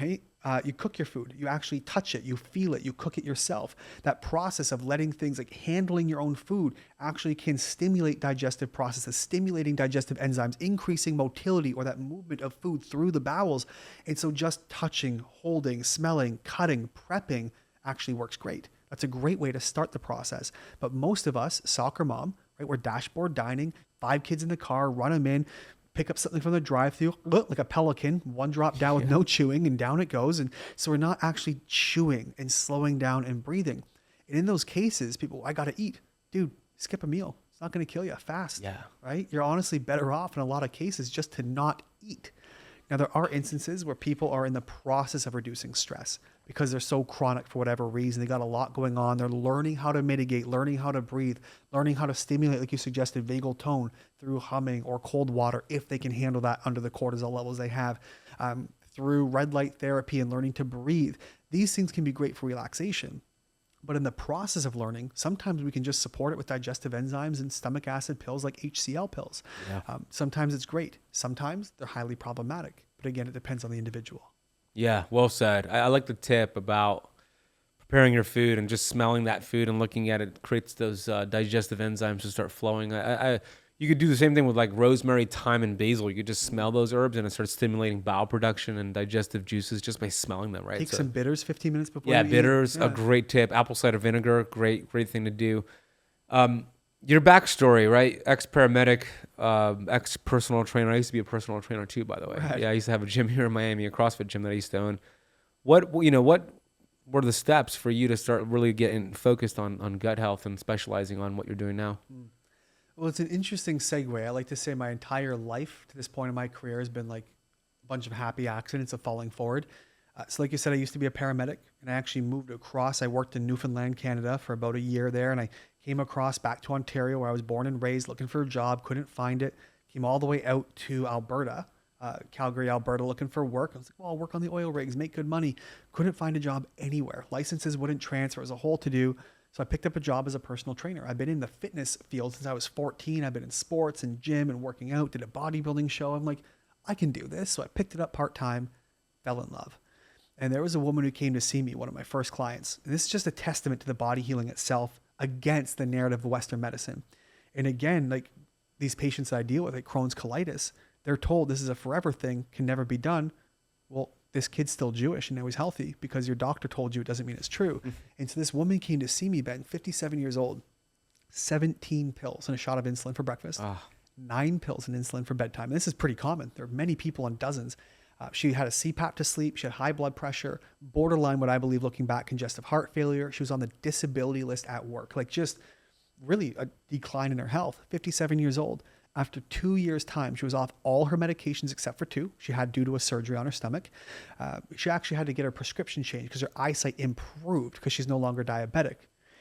right? You cook your food. You actually touch it. You feel it. You cook it yourself. That process of letting things like handling your own food actually can stimulate digestive processes, stimulating digestive enzymes, increasing motility or that movement of food through the bowels. And so just touching, holding, smelling, cutting, prepping actually works great. That's a great way to start the process. But most of us, soccer mom, right? We're dashboard dining, 5 kids in the car, run them in, pick up something from the drive-thru, like a pelican, 1 drop down with no chewing, and down it goes. And so we're not actually chewing and slowing down and breathing. And in those cases, people, I got to eat. Dude, skip a meal. It's not going to kill you. Fast. Yeah. Right? You're honestly better off in a lot of cases just to not eat. Now, there are instances where people are in the process of reducing stress because they're so chronic for whatever reason. They got a lot going on. They're learning how to mitigate, learning how to breathe, learning how to stimulate, like you suggested, vagal tone through humming or cold water if they can handle that under the cortisol levels they have, through red light therapy and learning to breathe. These things can be great for relaxation. But in the process of learning, sometimes we can just support it with digestive enzymes and stomach acid pills like HCl pills. Yeah. Sometimes it's great. Sometimes they're highly problematic. But again, it depends on the individual. Yeah, well said. I like the tip about preparing your food and just smelling that food and looking at it creates those digestive enzymes to start flowing. You could do the same thing with like rosemary, thyme, and basil. You could just smell those herbs and it starts stimulating bowel production and digestive juices just by smelling them, right? Take some bitters 15 minutes before you eat. Bitters, a great tip. Apple cider vinegar, great thing to do. Your backstory, right? Ex-paramedic, ex-personal trainer. I used to be a personal trainer too, by the way. Right. Yeah, I used to have a gym here in Miami, a CrossFit gym that I used to own. What were the steps for you to start really getting focused on gut health and specializing on what you're doing now? Well, it's an interesting segue. I like to say my entire life to this point in my career has been like a bunch of happy accidents of falling forward. So like you said, I used to be a paramedic and I actually moved across. I worked in Newfoundland, Canada for about a year there. And I came across back to Ontario where I was born and raised, looking for a job, couldn't find it. Came all the way out to Alberta, Calgary, Alberta, looking for work. I was like, well, I'll work on the oil rigs, make good money. Couldn't find a job anywhere. Licenses wouldn't transfer. It was a whole to-do. So I picked up a job as a personal trainer. I've been in the fitness field since I was 14. I've been in sports and gym and working out, did a bodybuilding show. I'm like, I can do this. So I picked it up part-time, fell in love. And there was a woman who came to see me, one of my first clients. And this is just a testament to the body healing itself against the narrative of Western medicine. And again, like these patients that I deal with, like Crohn's colitis, they're told this is a forever thing, can never be done. well, this kid's still Jewish and now he's healthy because your doctor told you it doesn't mean it's true. And so this woman came to see me, Ben, 57 years old, 17 pills and a shot of insulin for breakfast, 9 pills and insulin for bedtime. And this is pretty common. There are many people on dozens. She had a CPAP to sleep. She had high blood pressure, borderline, what I believe looking back, congestive heart failure. She was on the disability list at work, like just really a decline in her health. 57 years old. After 2 years' time, she was off all her medications except for 2 she had due to a surgery on her stomach. She actually had to get her prescription changed because her eyesight improved because she's no longer diabetic.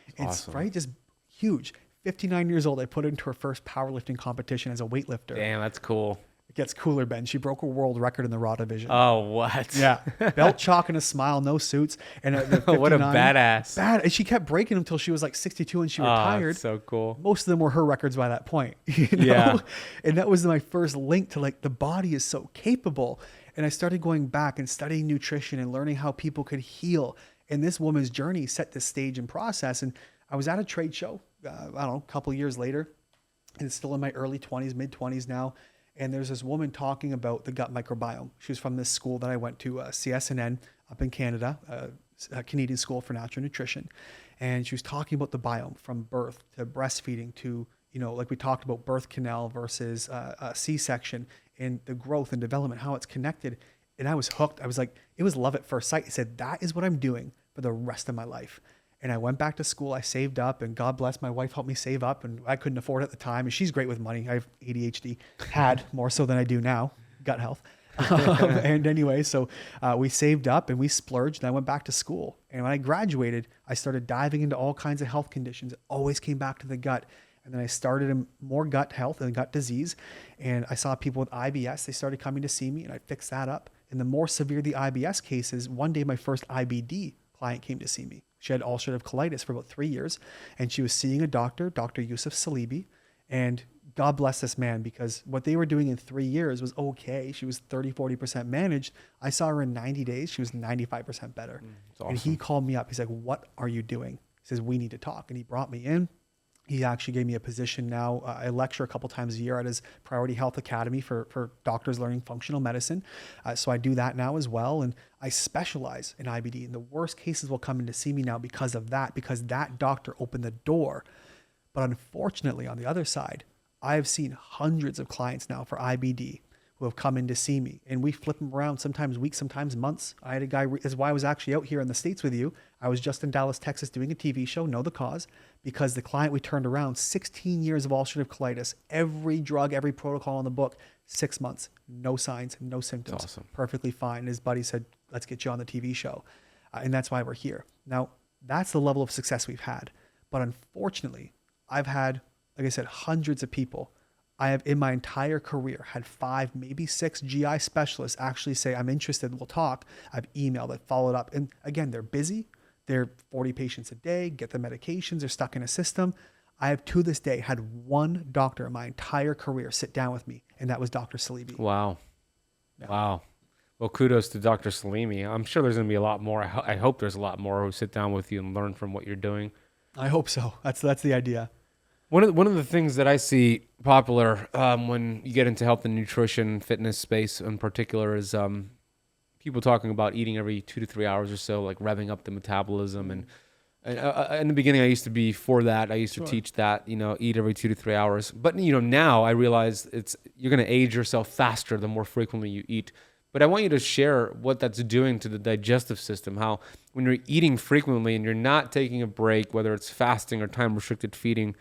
It's awesome. right, just huge. 59 years old, I put her into her first powerlifting competition as a weightlifter. Damn, that's cool. It gets cooler, Ben. She broke a world record in the raw division. Oh, what? Yeah. Belt, chalk, and a smile, no suits. And at the 59, What a badass. And she kept breaking them until she was like 62 and she retired. That's so cool. Most of them were her records by that point. You know? Yeah. And that was my first link to like the body is so capable. And I started going back and studying nutrition and learning how people could heal. And this woman's journey set the stage and process. And I was at a trade show, I don't know, a couple of years later, and it's still in my early 20s, mid 20s now. And there's this woman talking about the gut microbiome. She was from this school that I went to, CSNN up in Canada, a Canadian School for Natural Nutrition. And she was talking about the biome from birth to breastfeeding to, you know, like we talked about birth canal versus C-section and the growth and development, how it's connected. And I was hooked. I was like, it was love at first sight. I said, that is what I'm doing for the rest of my life. And I went back to school. I saved up, and God bless, my wife helped me save up, and I couldn't afford it at the time. And she's great with money. I have ADHD, had more so than I do now, gut health. And anyway, so we saved up and we splurged, and I went back to school. And when I graduated, I started diving into all kinds of health conditions. It always came back to the gut. And then I started in more gut health and gut disease. And I saw people with IBS. They started coming to see me, and I fixed that up. And the more severe the IBS cases, one day my first IBD client came to see me. She had ulcerative colitis for about 3 years, and she was seeing a doctor, Dr. 𝙎𝙬𝙎𝘍𝙬𝙬, and God bless this man, because what they were doing in 3 years was okay. She was 30-40% managed. I saw her in 90 days. She was 95% better. Awesome. And he called me up. He's like, what are you doing? He says, we need to talk. And he brought me in. He actually gave me a position now. I lecture a couple times a year at his Priority Health Academy for doctors learning functional medicine. So I do that now as well. And I specialize in IBD. And the worst cases will come in to see me now because of that, because that doctor opened the door. But unfortunately, on the other side, I've seen hundreds of clients now for IBD who have come in to see me, and we flip them around, sometimes weeks, sometimes months. I had a guy, that's why I was actually out here in the States with you. I was just in Dallas, Texas doing a TV show, Know the Cause, because the client we turned around, 16 years of ulcerative colitis, every drug, every protocol in the book, 6 months, no signs, no symptoms, That's awesome. Perfectly fine. And his buddy said, let's get you on the TV show. And that's why we're here. Now, that's the level of success we've had. But unfortunately, I've had, like I said, hundreds of people. I have in my entire career had 5, maybe 6 GI specialists actually say, I'm interested, we'll talk. I've emailed it, followed up. And again, they're busy. They're 40 patients a day, get the medications, they're stuck in a system. I have to this day had one doctor in my entire career sit down with me, and that was Dr. 𝙎𝙬𝙎𝘍𝑬𝑐. Wow. Yeah. Wow. Well, kudos to Dr. 𝙎𝙬𝙎𝑬𝑐. I'm sure there's going to be a lot more. I hope there's a lot more who sit down with you and learn from what you're doing. I hope so. That's the idea. One of the things that I see popular when you get into health and nutrition, fitness space in particular, is people talking about eating every 2 to 3 hours or so, like revving up the metabolism. And in the beginning, I used to be for that. I used to teach that, eat every 2 to 3 hours. But now I realize you're going to age yourself faster the more frequently you eat. But I want you to share what that's doing to the digestive system, how when you're eating frequently and you're not taking a break, whether it's fasting or time-restricted feeding,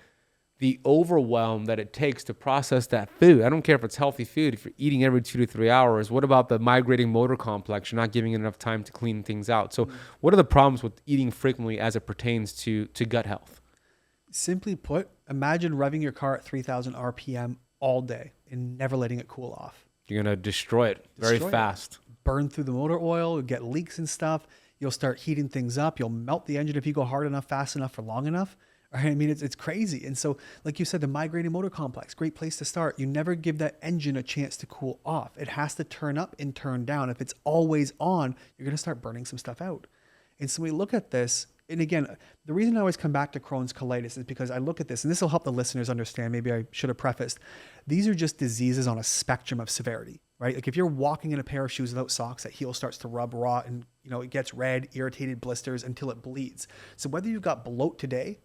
the overwhelm that it takes to process that food. I don't care if it's healthy food. If you're eating every 2 to 3 hours, what about the migrating motor complex? You're not giving it enough time to clean things out. So what are the problems with eating frequently as it pertains to gut health? Simply put, imagine revving your car at 3,000 RPM all day and never letting it cool off. You're going to destroy it very fast. Burn through the motor oil, you'll get leaks and stuff. You'll start heating things up. You'll melt the engine if you go hard enough, fast enough, for long enough. Right? I mean, it's crazy. And so, like you said, the migrating motor complex, great place to start. You never give that engine a chance to cool off. It has to turn up and turn down. If it's always on, you're going to start burning some stuff out. And so we look at this, and again, the reason I always come back to Crohn's colitis is because I look at this, and this will help the listeners understand. Maybe I should have prefaced. These are just diseases on a spectrum of severity, right? Like if you're walking in a pair of shoes without socks, that heel starts to rub, rot, and it gets red, irritated, blisters until it bleeds. So whether you've got bloat today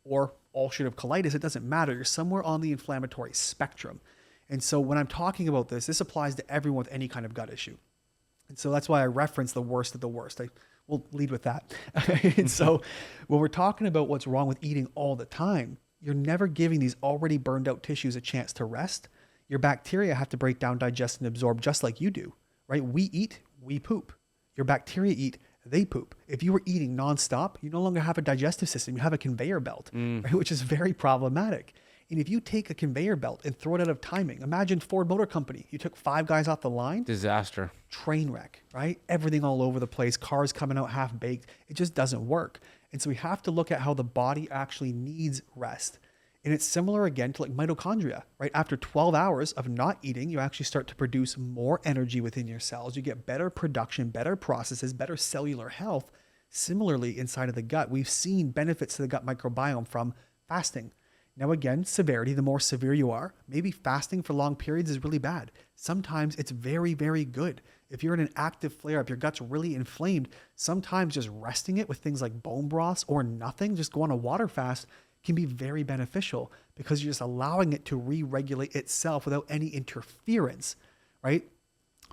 or ulcerative colitis, it doesn't matter. You're somewhere on the inflammatory spectrum. And so when I'm talking about this applies to everyone with any kind of gut issue. And so that's why I reference the worst of the worst. We'll lead with that. And so when we're talking about what's wrong with eating all the time, you're never giving these already burned out tissues a chance to rest. Your bacteria have to break down, digest, and absorb just like you do, right? We eat, we poop. Your bacteria eat, they poop. If you were eating nonstop, you no longer have a digestive system. You have a conveyor belt, right? Which is very problematic. And if you take a conveyor belt and throw it out of timing, imagine Ford Motor Company. You took 5 guys off the line. Disaster. Train wreck, right? Everything all over the place. Cars coming out half baked. It just doesn't work. And so we have to look at how the body actually needs rest. And it's similar again to like mitochondria, right? After 12 hours of not eating, you actually start to produce more energy within your cells. You get better production, better processes, better cellular health. Similarly, inside of the gut, we've seen benefits to the gut microbiome from fasting. Now again, severity, the more severe you are, maybe fasting for long periods is really bad. Sometimes it's very, very good. If you're in an active flare-up, your gut's really inflamed, sometimes just resting it with things like bone broths or nothing, just go on a water fast, can be very beneficial because you're just allowing it to re-regulate itself without any interference, right?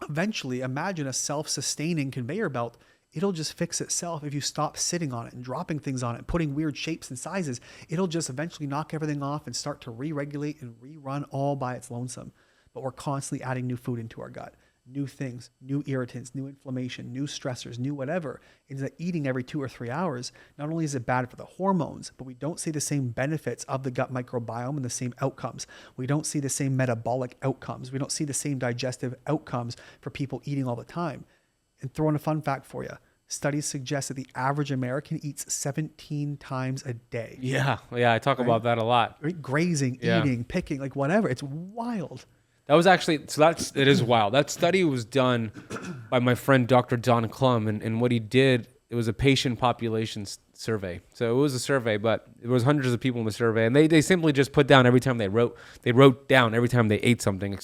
Eventually, imagine a self-sustaining conveyor belt. It'll just fix itself if you stop sitting on it and dropping things on it, putting weird shapes and sizes. It'll just eventually knock everything off and start to re-regulate and rerun all by its lonesome. But we're constantly adding new food into our gut, new things, new irritants, new inflammation, new stressors, new whatever. And that eating every 2 or 3 hours, not only is it bad for the hormones, but we don't see the same benefits of the gut microbiome and the same outcomes. We don't see the same metabolic outcomes. We don't see the same digestive outcomes for people eating all the time. And throw in a fun fact for you. Studies suggest that the average American eats 17 times a day. Yeah, I talk about that a lot. Right? Grazing, eating, picking, like whatever. It's wild. That was actually, it is wild. That study was done by my friend, Dr. Don Klum. And what he did, it was a patient population survey. So it was a survey, but there was hundreds of people in the survey. And they simply just put down every time they wrote down every time they ate something,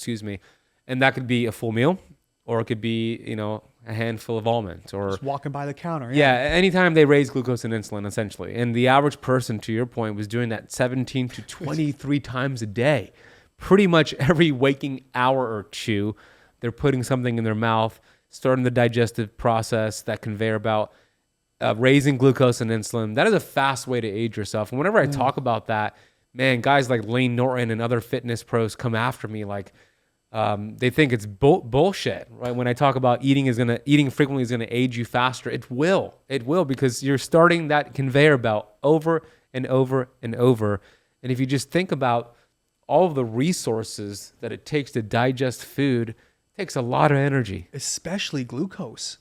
And that could be a full meal, or it could be, a handful of almonds, or just walking by the counter. Yeah, anytime they raise glucose and insulin, essentially. And the average person, to your point, was doing that 17 to 23 times a day. Pretty much every waking hour or two, they're putting something in their mouth, starting the digestive process, that conveyor belt, raising glucose and insulin. That is a fast way to age yourself. And whenever I talk about that, man, guys like Lane Norton and other fitness pros come after me like, they think it's bullshit, right? When I talk about eating frequently is gonna age you faster, it will, because you're starting that conveyor belt over and over and over. And if you just think about all of the resources that it takes to digest food, it takes a lot of energy. Especially glucose,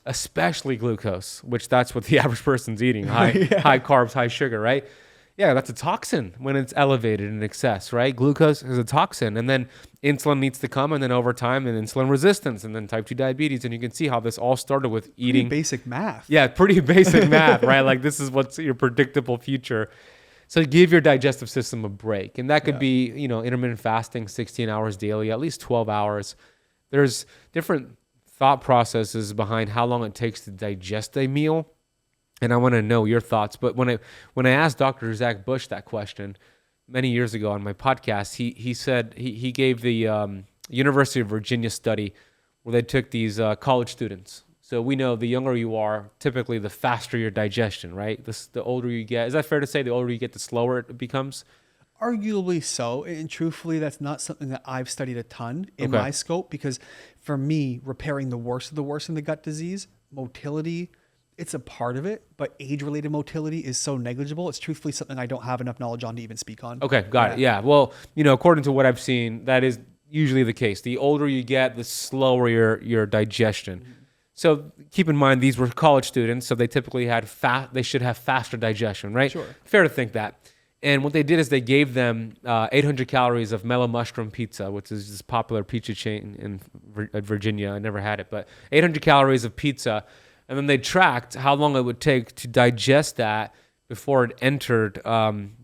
which that's what the average person's eating, high carbs, high sugar, right? Yeah, that's a toxin when it's elevated in excess, right? Glucose is a toxin, and then insulin needs to come, and then over time, and insulin resistance, and then type 2 diabetes. And you can see how this all started with eating. Pretty basic math. Yeah, pretty basic math, right? Like this is what's your predictable future. So give your digestive system a break. And that could be, intermittent fasting, 16 hours daily, at least 12 hours. There's different thought processes behind how long it takes to digest a meal. And I want to know your thoughts. But when I asked Dr. Zach Bush that question many years ago on my podcast, he said he gave the University of Virginia study where they took these college students. So we know the younger you are, typically the faster your digestion, right? The older you get. Is that fair to say? The older you get, the slower it becomes? Arguably so. And truthfully, that's not something that I've studied a ton in my scope, because for me, repairing the worst of the worst in the gut disease, motility, it's a part of it, but age-related motility is so negligible. It's truthfully something I don't have enough knowledge on to even speak on. Okay, got it. Yeah. Well, according to what I've seen, that is usually the case. The older you get, the slower your digestion. Mm-hmm. So keep in mind, these were college students, so they typically they should have faster digestion, right? Sure. Fair to think that. And what they did is they gave them 800 calories of mellow mushroom pizza, which is this popular pizza chain in Virginia. I never had it, but 800 calories of pizza. And then they tracked how long it would take to digest that before it entered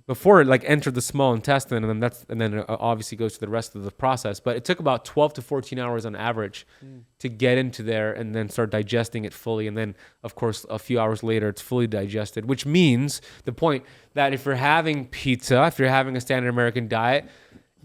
before it like entered the small intestine, and then it obviously goes to the rest of the process. But it took about 12 to 14 hours on average to get into there and then start digesting it fully. And then, of course, a few hours later, it's fully digested, which means the point that if you're having pizza, if you're having a standard American diet,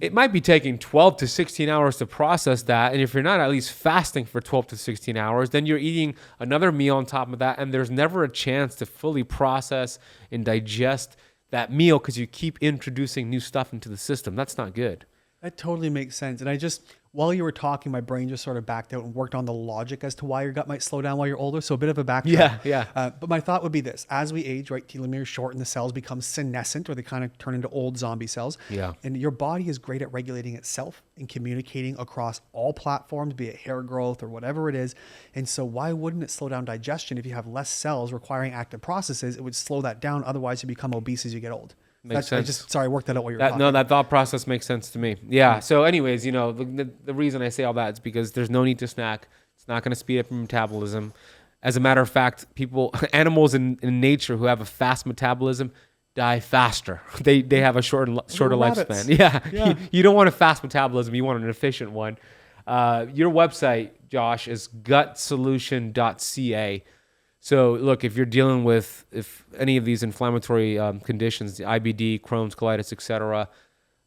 it might be taking 12 to 16 hours to process that. And if you're not at least fasting for 12 to 16 hours, then you're eating another meal on top of that. And there's never a chance to fully process and digest that meal because you keep introducing new stuff into the system. That's not good. That totally makes sense. And while you were talking, my brain just sort of backed out and worked on the logic as to why your gut might slow down while you're older. So a bit of a backtrack. Yeah. But my thought would be this: as we age, right, telomeres shorten, the cells become senescent, or they kind of turn into old zombie cells. Yeah. And your body is great at regulating itself and communicating across all platforms, be it hair growth or whatever it is. And so why wouldn't it slow down digestion? If you have less cells requiring active processes, it would slow that down. Otherwise, you become obese as you get old. Makes sense. I worked that out while you were talking. No, that thought process makes sense to me. Yeah. So anyways, the reason I say all that is because there's no need to snack. It's not going to speed up your metabolism. As a matter of fact, animals in nature who have a fast metabolism die faster. They have a shorter lifespan. Yeah. You don't want a fast metabolism. You want an efficient one. Your website, Josh, is gutsolution.ca. So look, if you're dealing with any of these inflammatory conditions, the IBD, Crohn's, colitis, etc.,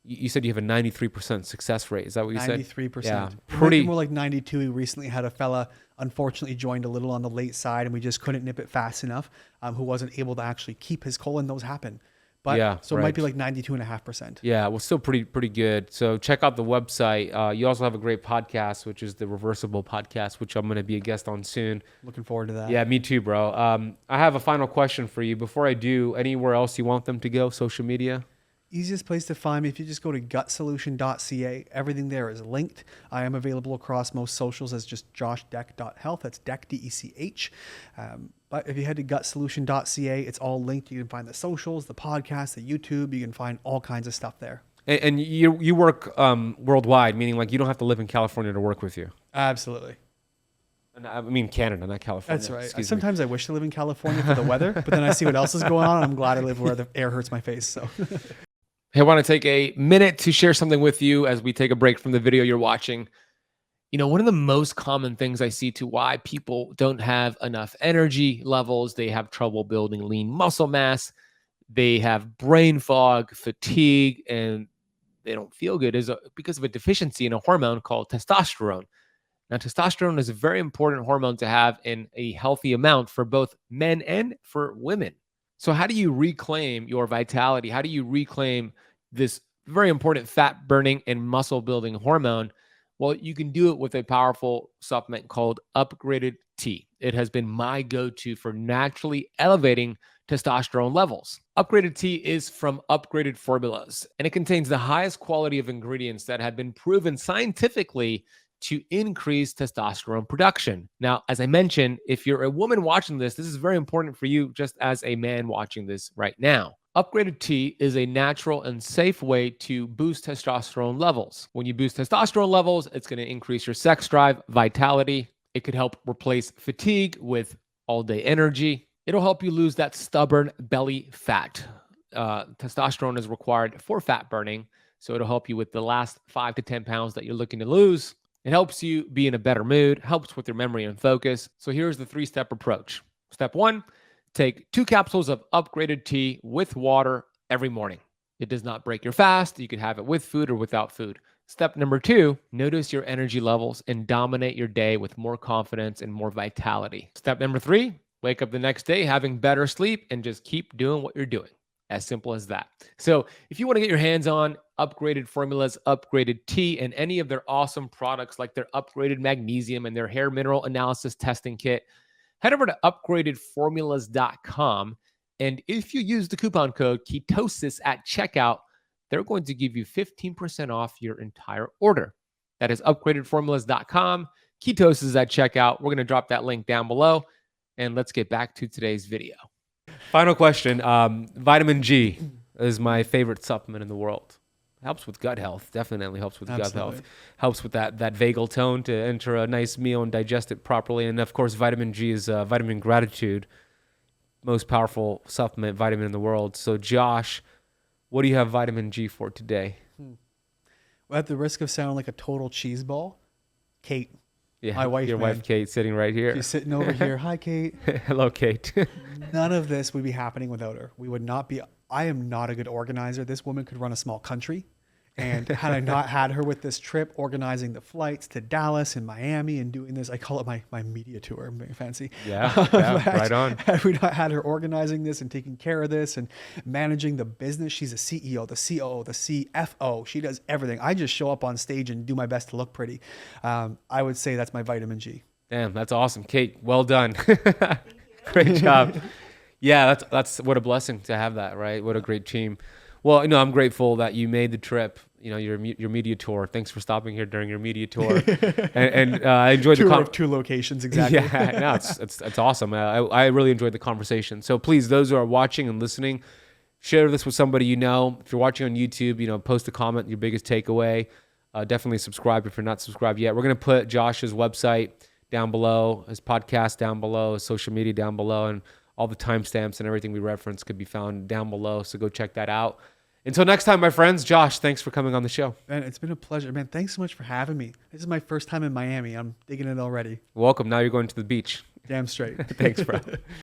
you said you have a 93% success rate. Is that what you said? 93%. Yeah, Pretty more like 92. We recently had a fella, unfortunately, joined a little on the late side, and we just couldn't nip it fast enough, who wasn't able to actually keep his colon. Those happen. But yeah, so it might be like 92.5%. Yeah, well, still pretty good. So check out the website. You also have a great podcast, which is the Reversible podcast, which I'm going to be a guest on soon. Looking forward to that. Yeah, me too, bro. I have a final question for you. Before I do, anywhere else you want them to go? Social media? Easiest place to find me, if you just go to gutsolution.ca, everything there is linked. I am available across most socials as just joshdech.health. That's Dech, D-E-C-H. But if you head to gutsolution.ca, it's all linked. You can find the socials, the podcast, the YouTube. You can find all kinds of stuff there. And you work worldwide, meaning like you don't have to live in California to work with you. Absolutely. And I mean Canada, not California. That's right. Sometimes I wish to live in California for the weather, but then I see what else is going on, and I'm glad I live where the air hurts my face. So. Hey, I want to take a minute to share something with you as we take a break from the video you're watching. One of the most common things I see to why people don't have enough energy levels, they have trouble building lean muscle mass, they have brain fog, fatigue, and they don't feel good is because of a deficiency in a hormone called testosterone. Now, testosterone is a very important hormone to have in a healthy amount for both men and for women. So how do you reclaim your vitality? How do you reclaim this very important fat burning and muscle building hormone? Well, you can do it with a powerful supplement called Upgraded T. It has been my go-to for naturally elevating testosterone levels. Upgraded T is from Upgraded Formulas, and it contains the highest quality of ingredients that have been proven scientifically to increase testosterone production. Now, as I mentioned, if you're a woman watching this is very important for you just as a man watching this right now. Upgraded T is a natural and safe way to boost testosterone levels. When you boost testosterone levels, it's going to increase your sex drive, vitality. It could help replace fatigue with all-day energy. It'll help you lose that stubborn belly fat. Testosterone is required for fat burning, so it'll help you with the last 5 to 10 pounds that you're looking to lose. It helps you be in a better mood, helps with your memory and focus. So here's the 3-step approach. Step 1, take 2 capsules of Upgraded Tea with water every morning. It does not break your fast. You can have it with food or without food. Step number 2, notice your energy levels and dominate your day with more confidence and more vitality. Step number 3, wake up the next day having better sleep and just keep doing what you're doing. As simple as that. So if you want to get your hands on Upgraded Formulas, Upgraded Tea, and any of their awesome products like their Upgraded Magnesium and their hair mineral analysis testing kit, head over to upgradedformulas.com. And if you use the coupon code ketosis at checkout, they're going to give you 15% off your entire order. That is upgradedformulas.com. Ketosis at checkout. We're going to drop that link down below. And let's get back to today's video. Final question. Vitamin G is my favorite supplement in the world. Helps with gut health. Definitely helps with gut health. Helps with that vagal tone to enter a nice meal and digest it properly. And of course, vitamin G is vitamin gratitude. Most powerful supplement vitamin in the world. So Josh, What do you have vitamin G for today? Well, at the risk of sounding like a total cheese ball, Kate, Yeah, my wife, your man. wife Kate, sitting right here. She's sitting over here. Hi, Kate. Hello, Kate. None of this would be happening without her. We would not be. I am not a good organizer. This woman could run a small country. And had I not had her with this trip, organizing the flights to Dallas and Miami and doing this, I call it my media tour. I'm very fancy. Yeah, right on. Had we not had her organizing this and taking care of this and managing the business, she's a CEO, the COO, the CFO. She does everything. I just show up on stage and do my best to look pretty. I would say that's my vitamin G. Damn, that's awesome. Kate, well done. Great job. Yeah, that's what a blessing to have that, right? What a great team. Well, I'm grateful that you made the trip, your media tour. Thanks for stopping here during your media tour. and I enjoyed the two locations, exactly. Yeah, no, it's awesome. I really enjoyed the conversation. So please, those who are watching and listening, share this with somebody you know. If you're watching on YouTube, post a comment, your biggest takeaway. Definitely subscribe if you're not subscribed yet. We're going to put Josh's website down below, his podcast down below, his social media down below, and all the timestamps and everything we reference could be found down below. So go check that out. Until next time, my friends, Josh, thanks for coming on the show. Man, it's been a pleasure. Man, thanks so much for having me. This is my first time in Miami. I'm digging it already. Welcome. Now you're going to the beach. Damn straight. Thanks, bro.